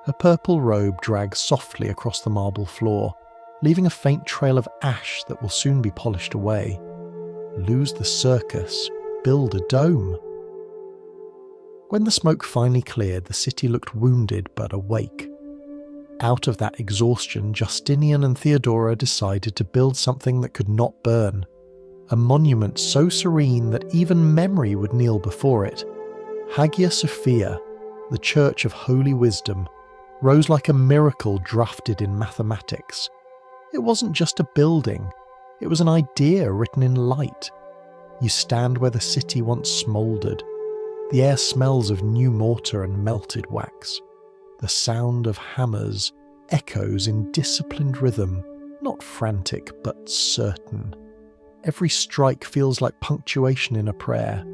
Her purple robe drags softly across the marble floor, leaving a faint trail of ash that will soon be polished away. Lose the circus, build a dome. When the smoke finally cleared, the city looked wounded but awake. Out of that exhaustion, Justinian and Theodora decided to build something that could not burn. A monument so serene that even memory would kneel before it. Hagia Sophia, the Church of Holy Wisdom, rose like a miracle drafted in mathematics. It wasn't just a building, it was an idea written in light. You stand where the city once smouldered. The air smells of new mortar and melted wax. The sound of hammers echoes in disciplined rhythm, not frantic but certain. Every strike feels like punctuation in a prayer.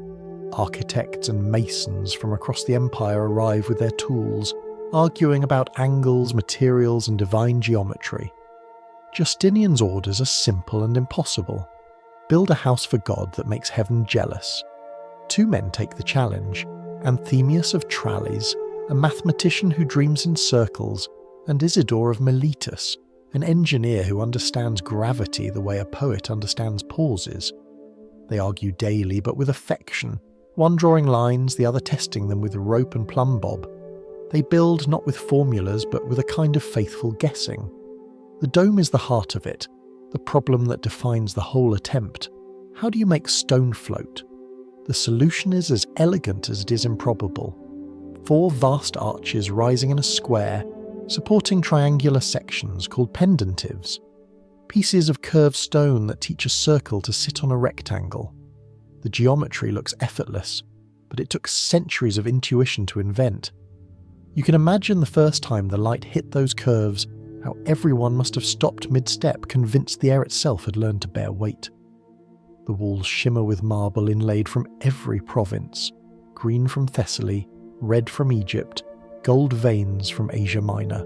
Architects and masons from across the empire arrive with their tools, arguing about angles, materials, and divine geometry. Justinian's orders are simple and impossible. Build a house for God that makes heaven jealous. Two men take the challenge, Anthemius of Tralles, a mathematician who dreams in circles, and Isidore of Miletus, an engineer who understands gravity the way a poet understands pauses. They argue daily but with affection, one drawing lines, the other testing them with rope and plumb bob. They build not with formulas but with a kind of faithful guessing. The dome is the heart of it, the problem that defines the whole attempt. How do you make stone float? The solution is as elegant as it is improbable. 4 vast arches rising in a square, supporting triangular sections called pendentives. Pieces of curved stone that teach a circle to sit on a rectangle. The geometry looks effortless, but it took centuries of intuition to invent. You can imagine the first time the light hit those curves, how everyone must have stopped mid-step, convinced the air itself had learned to bear weight. The walls shimmer with marble inlaid from every province, green from Thessaly, red from Egypt, gold veins from Asia Minor.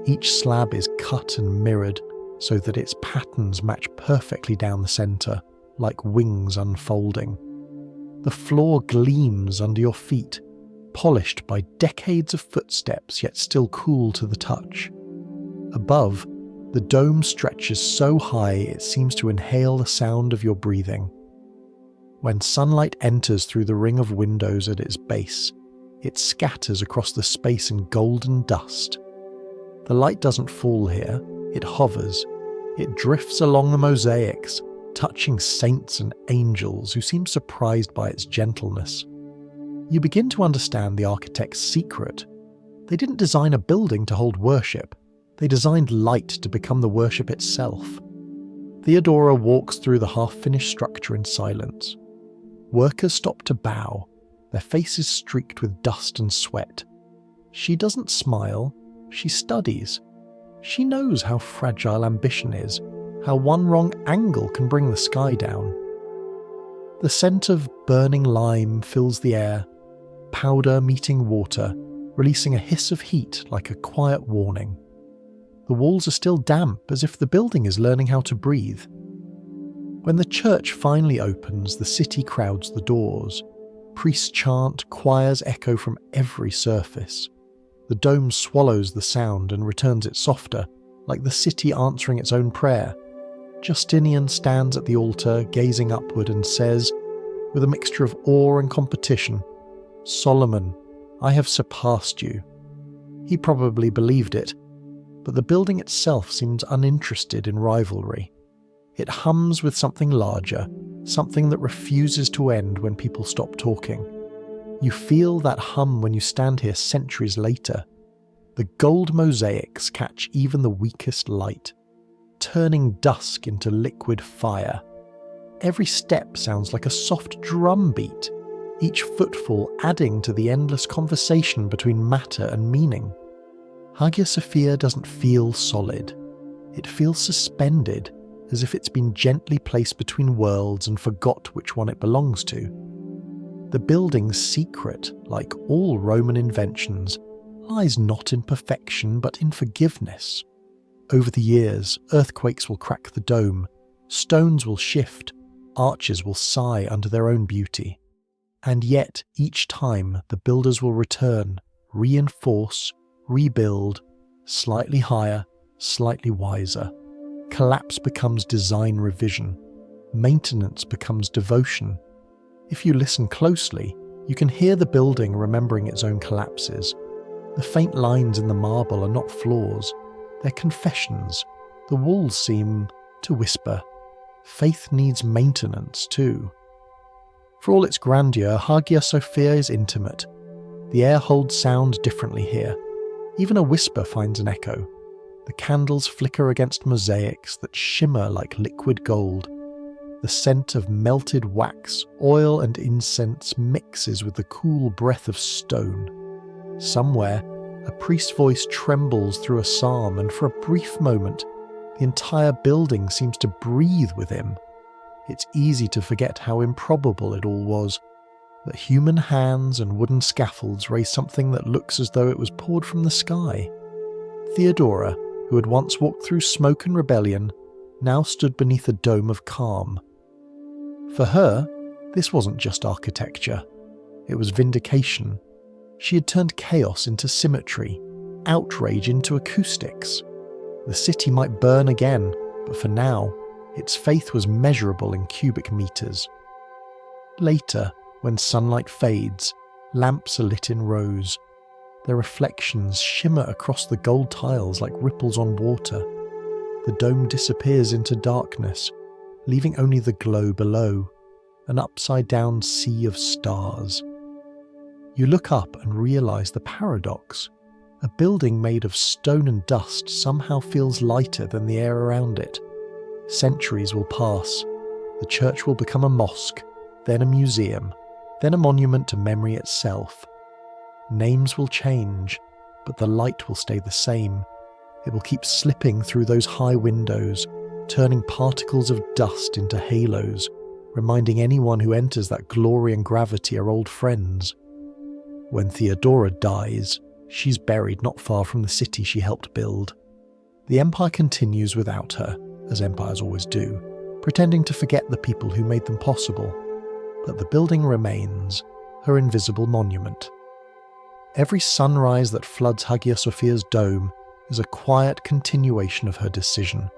Each slab is cut and mirrored so that its patterns match perfectly down the centre, like wings unfolding. The floor gleams under your feet, polished by decades of footsteps yet still cool to the touch. Above, the dome stretches so high it seems to inhale the sound of your breathing. When sunlight enters through the ring of windows at its base, It scatters across the space in golden dust. The light doesn't fall here, it hovers. It drifts along the mosaics, touching saints and angels who seem surprised by its gentleness. You begin to understand the architect's secret. They didn't design a building to hold worship. They designed light to become the worship itself. Theodora walks through the half-finished structure in silence. Workers stop to bow, their faces streaked with dust and sweat. She doesn't smile, she studies. She knows how fragile ambition is, how one wrong angle can bring the sky down. The scent of burning lime fills the air, powder meeting water, releasing a hiss of heat like a quiet warning. The walls are still damp, as if the building is learning how to breathe. When the church finally opens, the city crowds the doors. Priests chant, choirs echo from every surface. The dome swallows the sound and returns it softer, like the city answering its own prayer. Justinian stands at the altar, gazing upward, and says, with a mixture of awe and competition, "Solomon, I have surpassed you." He probably believed it, but the building itself seems uninterested in rivalry. It hums with something larger, something that refuses to end when people stop talking. You feel that hum when you stand here centuries later. The gold mosaics catch even the weakest light, turning dusk into liquid fire. Every step sounds like a soft drum beat, each footfall adding to the endless conversation between matter and meaning. Hagia Sophia doesn't feel solid. It feels suspended, as if it's been gently placed between worlds and forgot which one it belongs to. The building's secret, like all Roman inventions, lies not in perfection but in forgiveness. Over the years, earthquakes will crack the dome, stones will shift, arches will sigh under their own beauty. And yet, each time, the builders will return, reinforce, rebuild, slightly higher, slightly wiser. Collapse becomes design revision. Maintenance becomes devotion. If you listen closely, you can hear the building remembering its own collapses. The faint lines in the marble are not flaws, they're confessions. The walls seem to whisper. Faith needs maintenance too. For all its grandeur, Hagia Sophia is intimate. The air holds sound differently here. Even a whisper finds an echo. The candles flicker against mosaics that shimmer like liquid gold. The scent of melted wax, oil and incense mixes with the cool breath of stone. Somewhere, a priest's voice trembles through a psalm, and for a brief moment, the entire building seems to breathe with him. It's easy to forget how improbable it all was, that human hands and wooden scaffolds raise something that looks as though it was poured from the sky. Theodora, who had once walked through smoke and rebellion, now stood beneath a dome of calm. For her, this wasn't just architecture. It was vindication. She had turned chaos into symmetry, outrage into acoustics. The city might burn again, but for now, its faith was measurable in cubic meters. Later, when sunlight fades, lamps are lit in rows. Their reflections shimmer across the gold tiles like ripples on water. The dome disappears into darkness, leaving only the glow below, an upside-down sea of stars. You look up and realize the paradox. A building made of stone and dust somehow feels lighter than the air around it. Centuries will pass. The church will become a mosque, then a museum, then a monument to memory itself. Names will change, but the light will stay the same. It will keep slipping through those high windows, turning particles of dust into halos, reminding anyone who enters that glory and gravity are old friends. When Theodora dies, she's buried not far from the city she helped build. The empire continues without her, as empires always do, pretending to forget the people who made them possible. But the building remains, her invisible monument. Every sunrise that floods Hagia Sophia's dome is a quiet continuation of her decision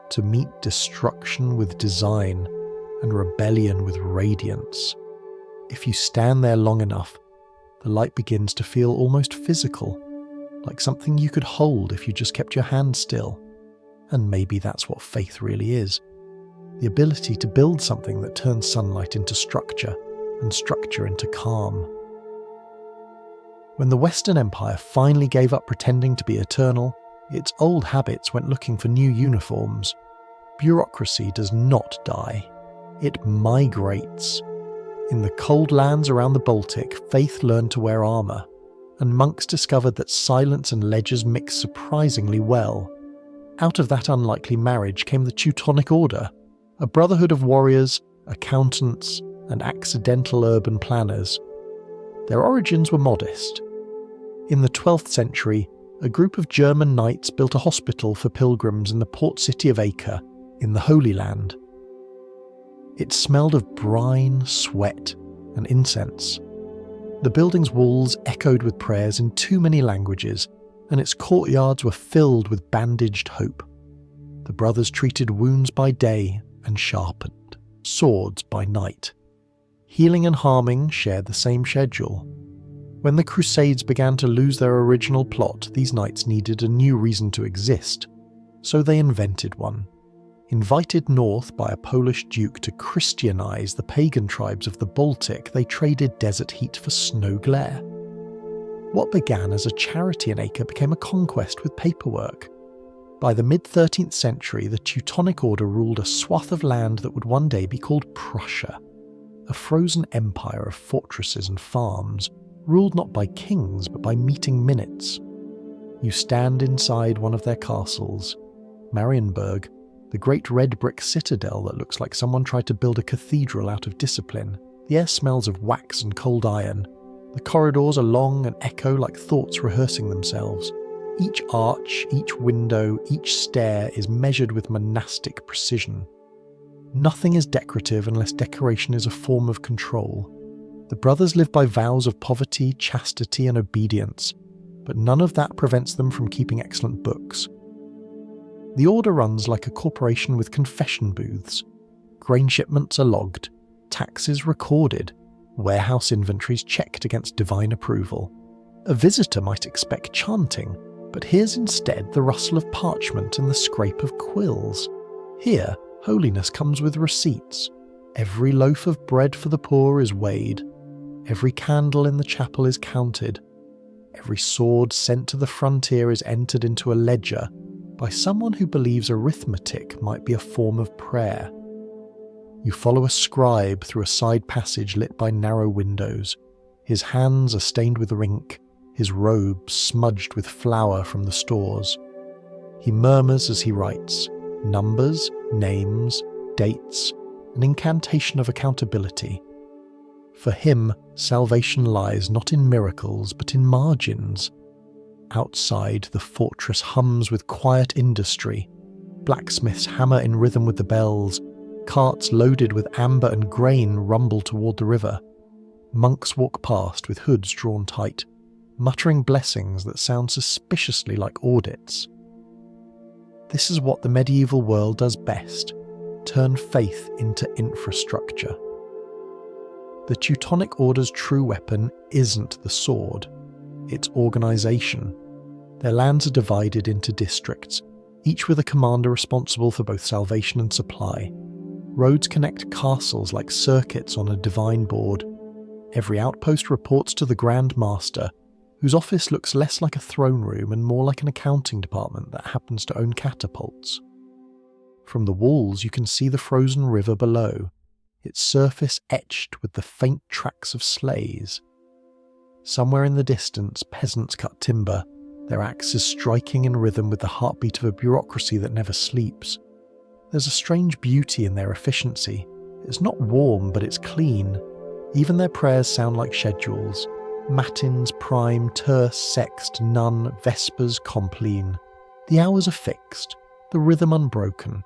to meet destruction with design and rebellion with radiance. If you stand there long enough, the light begins to feel almost physical, like something you could hold if you just kept your hand still. And maybe that's what faith really is. The ability to build something that turns sunlight into structure and structure into calm. When the Western Empire finally gave up pretending to be eternal, its old habits went looking for new uniforms. Bureaucracy does not die. It migrates. In the cold lands around the Baltic, faith learned to wear armour, and monks discovered that silence and ledgers mix surprisingly well. Out of that unlikely marriage came the Teutonic Order, a brotherhood of warriors, accountants, and accidental urban planners. Their origins were modest. In the 12th century, a group of German knights built a hospital for pilgrims in the port city of Acre, in the Holy Land. It smelled of brine, sweat, and incense. The building's walls echoed with prayers in too many languages, and its courtyards were filled with bandaged hope. The brothers treated wounds by day and sharpened swords by night. Healing and harming shared the same schedule. When the Crusades began to lose their original plot, these knights needed a new reason to exist, so they invented one. Invited north by a Polish duke to Christianize the pagan tribes of the Baltic, they traded desert heat for snow glare. What began as a charity in Acre became a conquest with paperwork. By the mid-13th century, the Teutonic Order ruled a swath of land that would one day be called Prussia, a frozen empire of fortresses and farms, ruled not by kings but by meeting minutes. You stand inside one of their castles, Marienburg, the great red brick citadel that looks like someone tried to build a cathedral out of discipline. The air smells of wax and cold iron. The corridors are long and echo like thoughts rehearsing themselves. Each arch, each window, each stair is measured with monastic precision. Nothing is decorative unless decoration is a form of control. The brothers live by vows of poverty, chastity, and obedience, but none of that prevents them from keeping excellent books. The order runs like a corporation with confession booths. Grain shipments are logged, taxes recorded, warehouse inventories checked against divine approval. A visitor might expect chanting, but here's instead the rustle of parchment and the scrape of quills. Here, holiness comes with receipts. Every loaf of bread for the poor is weighed. Every candle in the chapel is counted. Every sword sent to the frontier is entered into a ledger by someone who believes arithmetic might be a form of prayer. You follow a scribe through a side passage lit by narrow windows. His hands are stained with ink, his robe smudged with flour from the stores. He murmurs as he writes, numbers, names, dates, an incantation of accountability. For him, salvation lies not in miracles, but in margins. Outside, the fortress hums with quiet industry. Blacksmiths hammer in rhythm with the bells. Carts loaded with amber and grain rumble toward the river. Monks walk past with hoods drawn tight, muttering blessings that sound suspiciously like audits. This is what the medieval world does best: turn faith into infrastructure. The Teutonic Order's true weapon isn't the sword, it's organisation. Their lands are divided into districts, each with a commander responsible for both salvation and supply. Roads connect castles like circuits on a divine board. Every outpost reports to the Grand Master, whose office looks less like a throne room and more like an accounting department that happens to own catapults. From the walls you can see the frozen river below, its surface etched with the faint tracks of sleighs. Somewhere in the distance, peasants cut timber, their axes striking in rhythm with the heartbeat of a bureaucracy that never sleeps. There's a strange beauty in their efficiency. It's not warm, but it's clean. Even their prayers sound like schedules. Matins, prime, terce, sext, none, vespers, compline. The hours are fixed, the rhythm unbroken.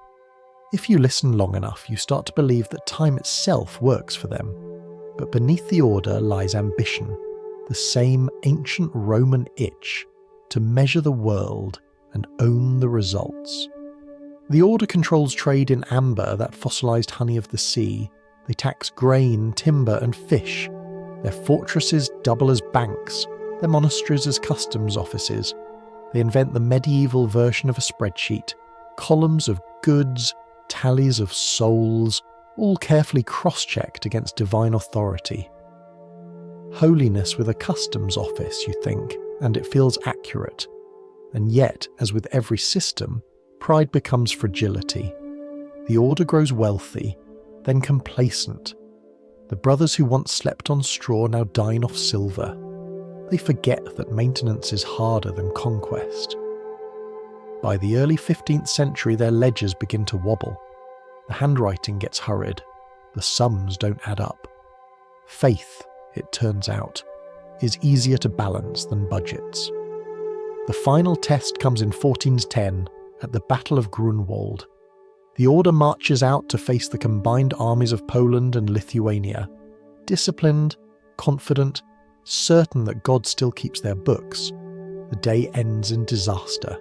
If you listen long enough, you start to believe that time itself works for them. But beneath the order lies ambition, the same ancient Roman itch to measure the world and own the results. The order controls trade in amber, that fossilised honey of the sea. They tax grain, timber and fish. Their fortresses double as banks, their monasteries as customs offices. They invent the medieval version of a spreadsheet, columns of goods, tallies of souls, all carefully cross-checked against divine authority. Holiness with a customs office, you think, and it feels accurate. And yet, as with every system, pride becomes fragility. The order grows wealthy, then complacent. The brothers who once slept on straw now dine off silver. They forget that maintenance is harder than conquest. By the early 15th century, their ledgers begin to wobble. The handwriting gets hurried. The sums don't add up. Faith, it turns out, is easier to balance than budgets. The final test comes in 1410 at the Battle of Grunwald. The order marches out to face the combined armies of Poland and Lithuania. Disciplined, confident, certain that God still keeps their books. The day ends in disaster.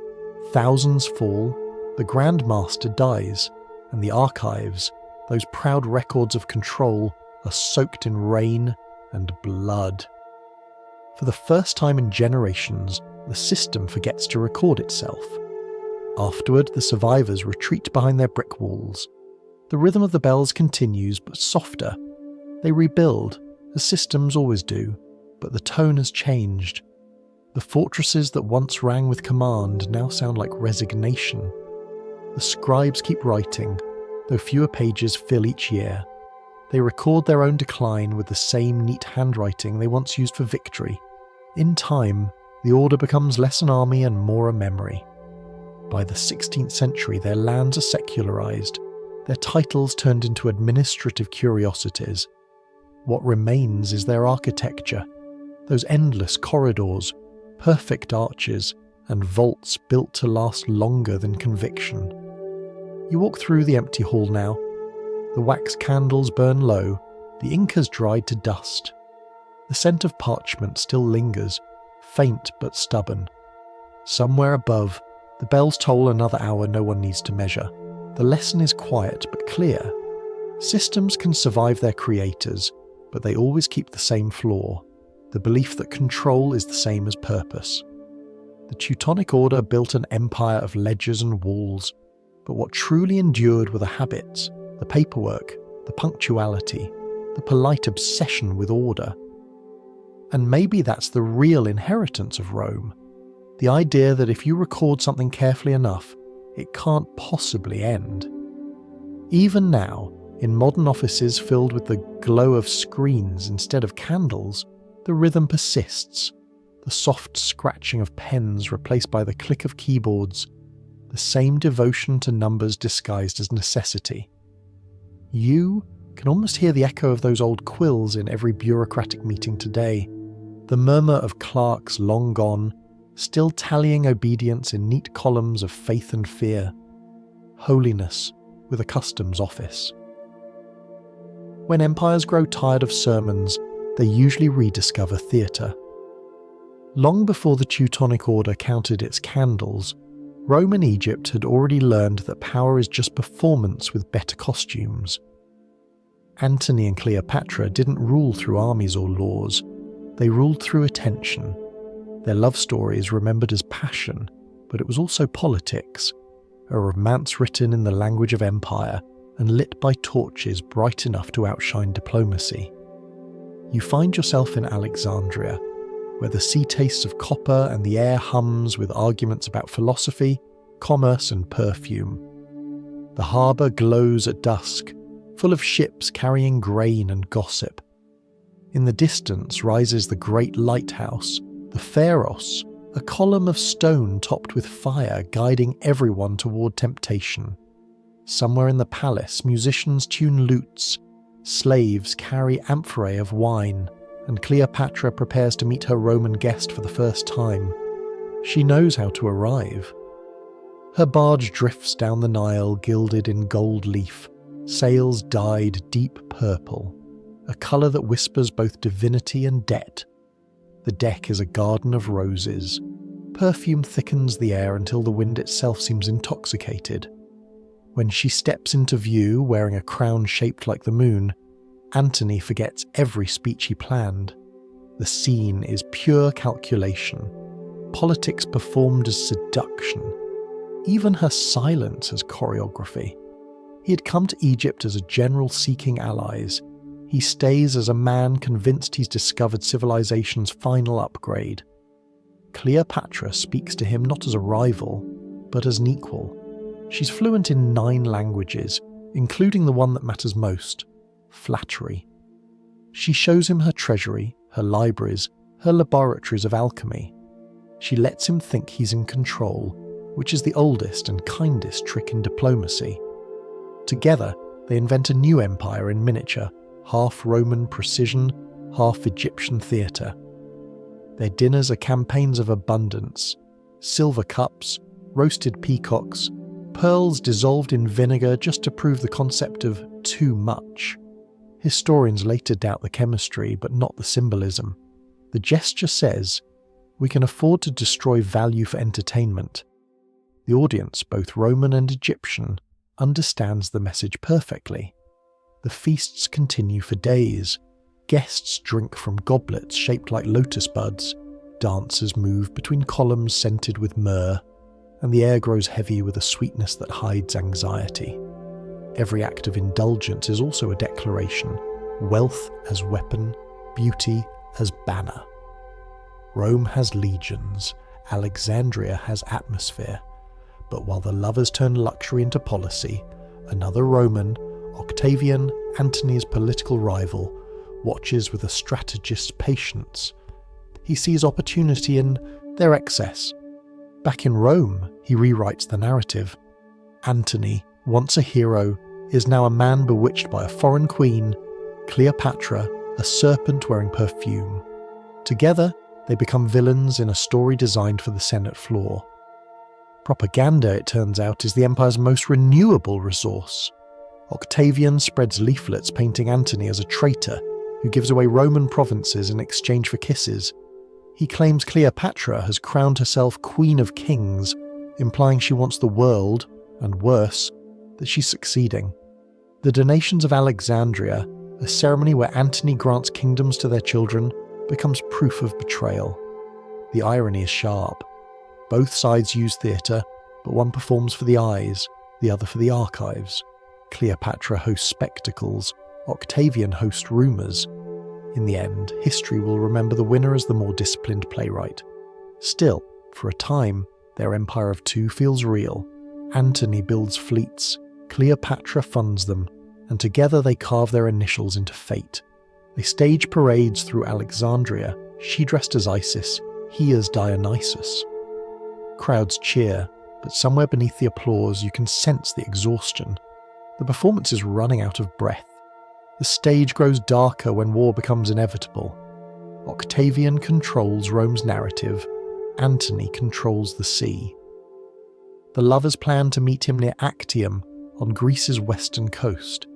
Thousands fall, the Grand Master dies, and the archives, those proud records of control, are soaked in rain and blood. For the first time in generations, the system forgets to record itself. Afterward, the survivors retreat behind their brick walls. The rhythm of the bells continues, but softer. They rebuild, as systems always do, but the tone has changed. The fortresses that once rang with command now sound like resignation. The scribes keep writing, though fewer pages fill each year. They record their own decline with the same neat handwriting they once used for victory. In time, the order becomes less an army and more a memory. By the 16th century, their lands are secularized, their titles turned into administrative curiosities. What remains is their architecture, those endless corridors, perfect arches, and vaults built to last longer than conviction. You walk through the empty hall now. The wax candles burn low, the ink has dried to dust. The scent of parchment still lingers, faint but stubborn. Somewhere above, the bells toll another hour no one needs to measure. The lesson is quiet but clear. Systems can survive their creators, but they always keep the same flaw, the belief that control is the same as purpose. The Teutonic Order built an empire of ledgers and walls, but what truly endured were the habits, the paperwork, the punctuality, the polite obsession with order. And maybe that's the real inheritance of Rome, the idea that if you record something carefully enough, it can't possibly end. Even now, in modern offices filled with the glow of screens instead of candles, the rhythm persists, the soft scratching of pens replaced by the click of keyboards, the same devotion to numbers disguised as necessity. You can almost hear the echo of those old quills in every bureaucratic meeting today, the murmur of clerks long gone, still tallying obedience in neat columns of faith and fear. Holiness with a customs office. When empires grow tired of sermons, they usually rediscover theatre. Long before the Teutonic Order counted its candles, Rome and Egypt had already learned that power is just performance with better costumes. Antony and Cleopatra didn't rule through armies or laws, they ruled through attention. Their love story is remembered as passion, but it was also politics, a romance written in the language of empire and lit by torches bright enough to outshine diplomacy. You find yourself in Alexandria, where the sea tastes of copper and the air hums with arguments about philosophy, commerce and perfume. The harbour glows at dusk, full of ships carrying grain and gossip. In the distance rises the great lighthouse, the Pharos, a column of stone topped with fire guiding everyone toward temptation. Somewhere in the palace, musicians tune lutes, slaves carry amphorae of wine, and Cleopatra prepares to meet her Roman guest for the first time. She knows how to arrive. Her barge drifts down the Nile gilded in gold leaf, sails dyed deep purple, a colour that whispers both divinity and debt. The deck is a garden of roses. Perfume thickens the air until the wind itself seems intoxicated. When she steps into view wearing a crown shaped like the moon, Antony forgets every speech he planned. The scene is pure calculation, politics performed as seduction. Even her silence has choreography. He had come to Egypt as a general seeking allies. He stays as a man convinced he's discovered civilization's final upgrade. Cleopatra speaks to him not as a rival, but as an equal. She's fluent in 9 languages, including the one that matters most, flattery. She shows him her treasury, her libraries, her laboratories of alchemy. She lets him think he's in control, which is the oldest and kindest trick in diplomacy. Together, they invent a new empire in miniature, half Roman precision, half Egyptian theatre. Their dinners are campaigns of abundance, silver cups, roasted peacocks, pearls dissolved in vinegar just to prove the concept of too much. Historians later doubt the chemistry, but not the symbolism. The gesture says, we can afford to destroy value for entertainment. The audience, both Roman and Egyptian, understands the message perfectly. The feasts continue for days. Guests drink from goblets shaped like lotus buds. Dancers move between columns scented with myrrh, and the air grows heavy with a sweetness that hides anxiety. Every act of indulgence is also a declaration, wealth as weapon, beauty as banner. Rome has legions, Alexandria has atmosphere, but while the lovers turn luxury into policy, another Roman, Octavian, Antony's political rival, watches with a strategist's patience. He sees opportunity in their excess. Back in Rome, he rewrites the narrative. Antony, once a hero, is now a man bewitched by a foreign queen, Cleopatra, a serpent wearing perfume. Together, they become villains in a story designed for the Senate floor. Propaganda, it turns out, is the empire's most renewable resource. Octavian spreads leaflets painting Antony as a traitor who gives away Roman provinces in exchange for kisses. He claims Cleopatra has crowned herself Queen of Kings, implying she wants the world, and worse, that she's succeeding. The Donations of Alexandria, a ceremony where Antony grants kingdoms to their children, becomes proof of betrayal. The irony is sharp. Both sides use theatre, but one performs for the eyes, the other for the archives. Cleopatra hosts spectacles, Octavian hosts rumours. In the end, history will remember the winner as the more disciplined playwright. Still, for a time, their empire of two feels real. Antony builds fleets, Cleopatra funds them, and together they carve their initials into fate. They stage parades through Alexandria, she dressed as Isis, he as Dionysus. Crowds cheer, but somewhere beneath the applause you can sense the exhaustion. The performance is running out of breath. The stage grows darker when war becomes inevitable. Octavian controls Rome's narrative, Antony controls the sea. The lovers plan to meet him near Actium on Greece's western coast,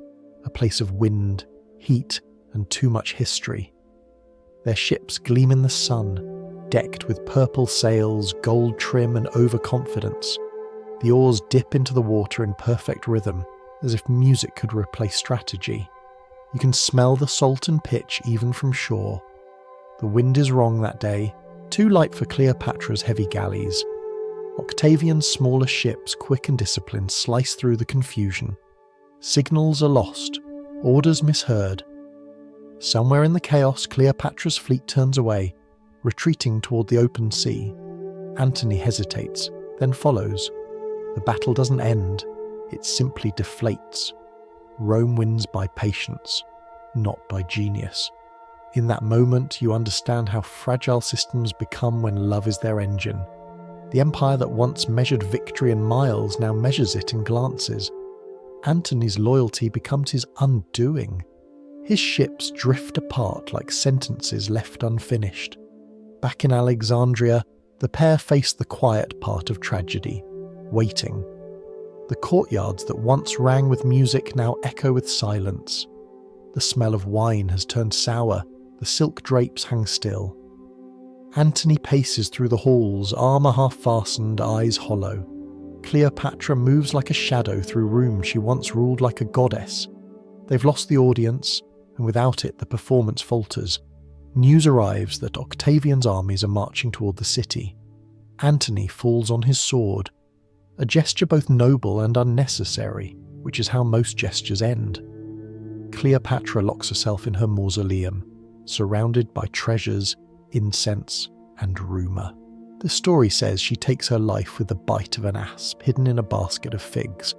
a place of wind, heat, and too much history. Their ships gleam in the sun, decked with purple sails, gold trim, and overconfidence. The oars dip into the water in perfect rhythm, as if music could replace strategy. You can smell the salt and pitch even from shore. The wind is wrong that day, too light for Cleopatra's heavy galleys. Octavian's smaller ships, quick and disciplined, slice through the confusion. Signals are lost, orders misheard. Somewhere in the chaos, Cleopatra's fleet turns away, retreating toward the open sea. Antony hesitates, then follows. The battle doesn't end, it simply deflates. Rome wins by patience, not by genius. In that moment, you understand how fragile systems become when love is their engine. The empire that once measured victory in miles now measures it in glances. Antony's loyalty becomes his undoing. His ships drift apart like sentences left unfinished. Back in Alexandria, the pair face the quiet part of tragedy, waiting. The courtyards that once rang with music now echo with silence. The smell of wine has turned sour, the silk drapes hang still. Antony paces through the halls, armour half-fastened, eyes hollow. Cleopatra moves like a shadow through rooms she once ruled like a goddess. They've lost the audience, and without it the performance falters. News arrives that Octavian's armies are marching toward the city. Antony falls on his sword, a gesture both noble and unnecessary, which is how most gestures end. Cleopatra locks herself in her mausoleum, surrounded by treasures, incense, and rumour. The story says she takes her life with the bite of an asp hidden in a basket of figs.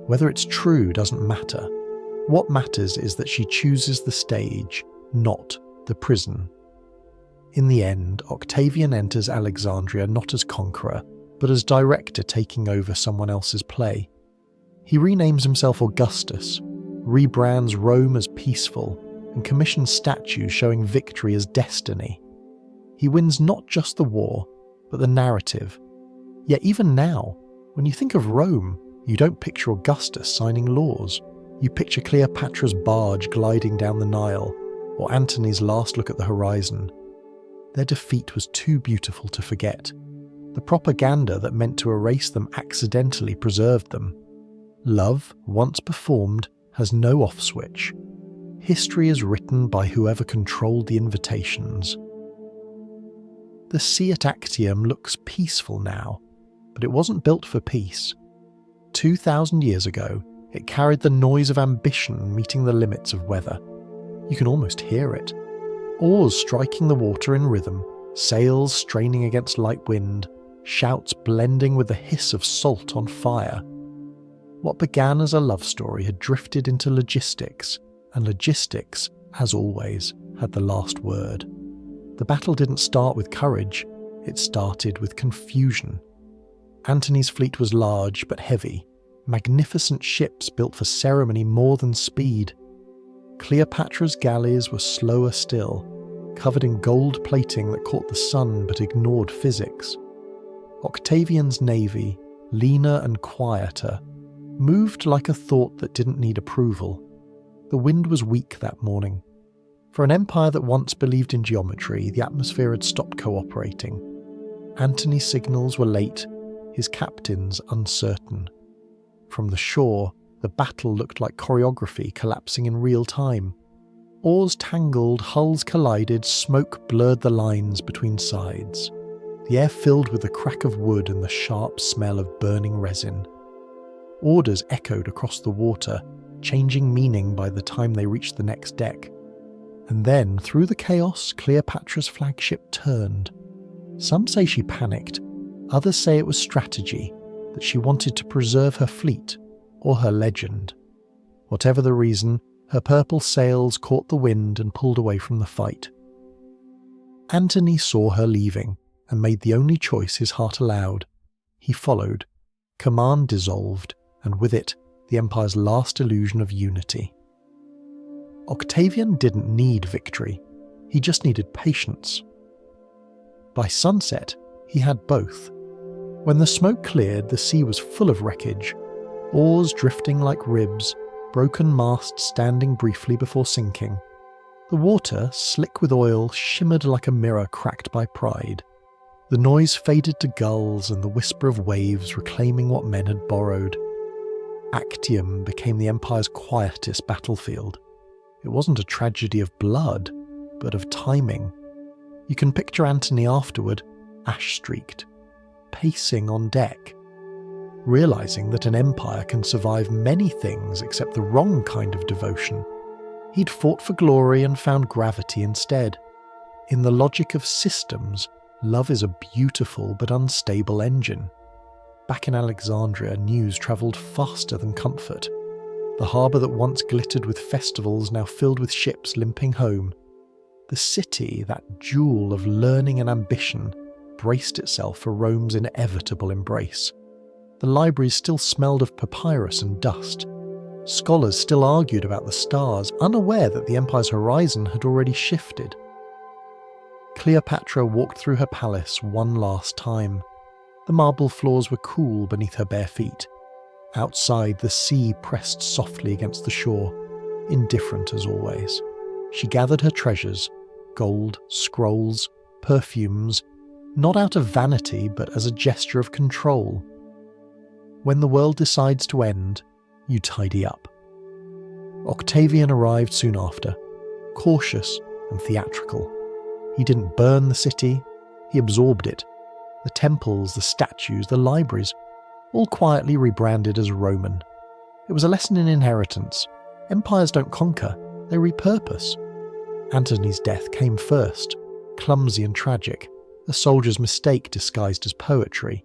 Whether it's true doesn't matter. What matters is that she chooses the stage, not the prison. In the end, Octavian enters Alexandria not as conqueror, but as director taking over someone else's play. He renames himself Augustus, rebrands Rome as peaceful, and commissions statues showing victory as destiny. He wins not just the war, but the narrative. Yet even now, when you think of Rome, you don't picture Augustus signing laws. You picture Cleopatra's barge gliding down the Nile, or Antony's last look at the horizon. Their defeat was too beautiful to forget. The propaganda that meant to erase them accidentally preserved them. Love, once performed, has no off switch. History is written by whoever controlled the invitations. The sea at Actium looks peaceful now, but it wasn't built for peace. 2,000 years ago, it carried the noise of ambition meeting the limits of weather. You can almost hear it. Oars striking the water in rhythm, sails straining against light wind, shouts blending with the hiss of salt on fire. What began as a love story had drifted into logistics, and logistics, as always, had the last word. The battle didn't start with courage, it started with confusion. Antony's fleet was large but heavy, magnificent ships built for ceremony more than speed. Cleopatra's galleys were slower still, covered in gold plating that caught the sun but ignored physics. Octavian's navy, leaner and quieter, moved like a thought that didn't need approval. The wind was weak that morning. For an empire that once believed in geometry, the atmosphere had stopped cooperating. Antony's signals were late, his captains uncertain. From the shore, the battle looked like choreography collapsing in real time. Oars tangled, hulls collided, smoke blurred the lines between sides. The air filled with the crack of wood and the sharp smell of burning resin. Orders echoed across the water, changing meaning by the time they reached the next deck. And then, through the chaos, Cleopatra's flagship turned. Some say she panicked, others say it was strategy, that she wanted to preserve her fleet, or her legend. Whatever the reason, her purple sails caught the wind and pulled away from the fight. Antony saw her leaving, and made the only choice his heart allowed. He followed. Command dissolved, and with it, the Empire's last illusion of unity. Octavian didn't need victory, he just needed patience. By sunset, he had both. When the smoke cleared, the sea was full of wreckage, oars drifting like ribs, broken masts standing briefly before sinking. The water, slick with oil, shimmered like a mirror cracked by pride. The noise faded to gulls and the whisper of waves reclaiming what men had borrowed. Actium became the Empire's quietest battlefield. It wasn't a tragedy of blood, but of timing. You can picture Antony afterward, ash-streaked, pacing on deck, realizing that an empire can survive many things except the wrong kind of devotion. He'd fought for glory and found gravity instead. In the logic of systems, love is a beautiful but unstable engine. Back in Alexandria, news travelled faster than comfort. The harbour that once glittered with festivals now filled with ships limping home. The city, that jewel of learning and ambition, braced itself for Rome's inevitable embrace. The libraries still smelled of papyrus and dust. Scholars still argued about the stars, unaware that the empire's horizon had already shifted. Cleopatra walked through her palace one last time. The marble floors were cool beneath her bare feet. Outside, the sea pressed softly against the shore, indifferent as always. She gathered her treasures, gold, scrolls, perfumes, not out of vanity but as a gesture of control. When the world decides to end, you tidy up. Octavian arrived soon after, cautious and theatrical. He didn't burn the city, he absorbed it. The temples, the statues, the libraries, all quietly rebranded as Roman. It was a lesson in inheritance. Empires don't conquer, they repurpose. Antony's death came first, clumsy and tragic, a soldier's mistake disguised as poetry.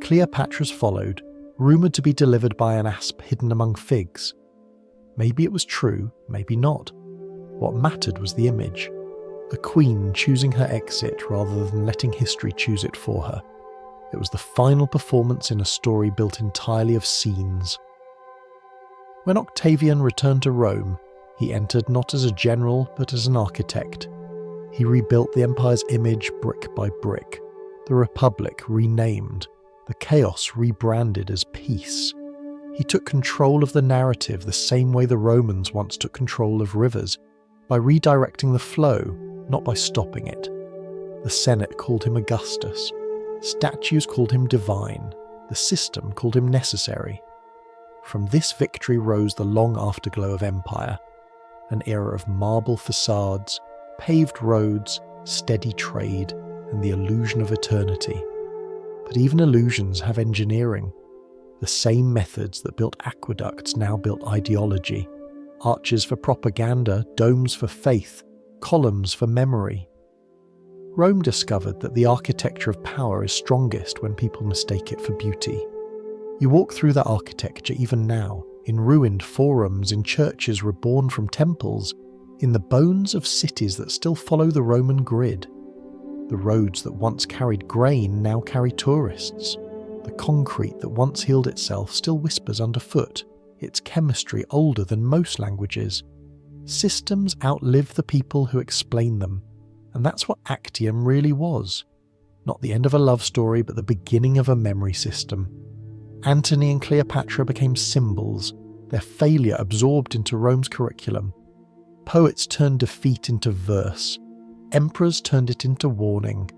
Cleopatra's followed, rumoured to be delivered by an asp hidden among figs. Maybe it was true, maybe not. What mattered was the image. A queen choosing her exit rather than letting history choose it for her. It was the final performance in a story built entirely of scenes. When Octavian returned to Rome, he entered not as a general but as an architect. He rebuilt the empire's image brick by brick, the Republic renamed, the chaos rebranded as peace. He took control of the narrative the same way the Romans once took control of rivers, by redirecting the flow, not by stopping it. The Senate called him Augustus. Statues called him divine. The system called him necessary. From this victory rose the long afterglow of empire, an era of marble facades, paved roads, steady trade, and the illusion of eternity. But even illusions have engineering. The same methods that built aqueducts now built ideology. Arches for propaganda, domes for faith, columns for memory. Rome discovered that the architecture of power is strongest when people mistake it for beauty. You walk through that architecture even now, in ruined forums, in churches reborn from temples, in the bones of cities that still follow the Roman grid. The roads that once carried grain now carry tourists. The concrete that once healed itself still whispers underfoot, its chemistry older than most languages. Systems outlive the people who explain them, and that's what Actium really was. Not the end of a love story, but the beginning of a memory system. Antony and Cleopatra became symbols, their failure absorbed into Rome's curriculum. Poets turned defeat into verse. Emperors turned it into warning.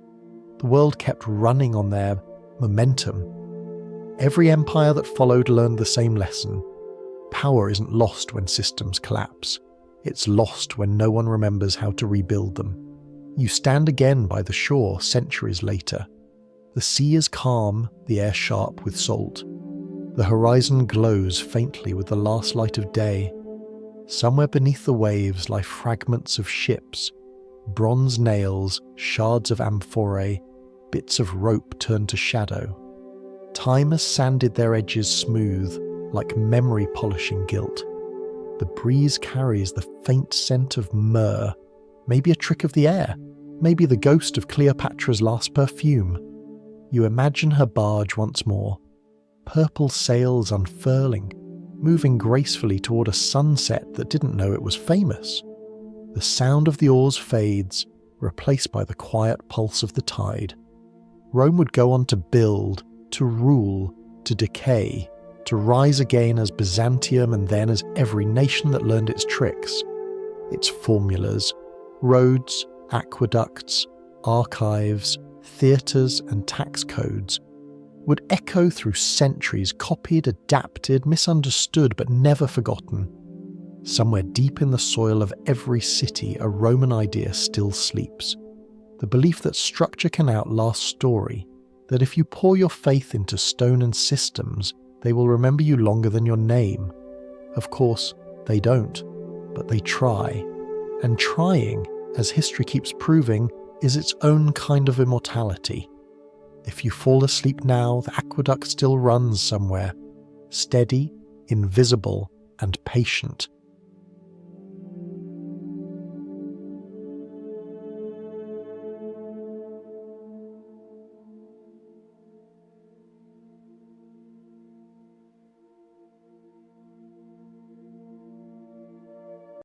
The world kept running on their momentum. Every empire that followed learned the same lesson. Power isn't lost when systems collapse. It's lost when no one remembers how to rebuild them. You stand again by the shore centuries later. The sea is calm, the air sharp with salt. The horizon glows faintly with the last light of day. Somewhere beneath the waves lie fragments of ships, bronze nails, shards of amphorae, bits of rope turned to shadow. Time has sanded their edges smooth, like memory polishing gilt. The breeze carries the faint scent of myrrh, maybe a trick of the air, maybe the ghost of Cleopatra's last perfume. You imagine her barge once more, purple sails unfurling, moving gracefully toward a sunset that didn't know it was famous. The sound of the oars fades, replaced by the quiet pulse of the tide. Rome would go on to build, to rule, to decay, to rise again as Byzantium and then as every nation that learned its tricks. Its formulas, roads, aqueducts, archives, theatres and tax codes would echo through centuries, copied, adapted, misunderstood, but never forgotten. Somewhere deep in the soil of every city, a Roman idea still sleeps. The belief that structure can outlast story, that if you pour your faith into stone and systems, they will remember you longer than your name. Of course, they don't, but they try. And trying, as history keeps proving, is its own kind of immortality. If you fall asleep now, the aqueduct still runs somewhere, steady, invisible, and patient,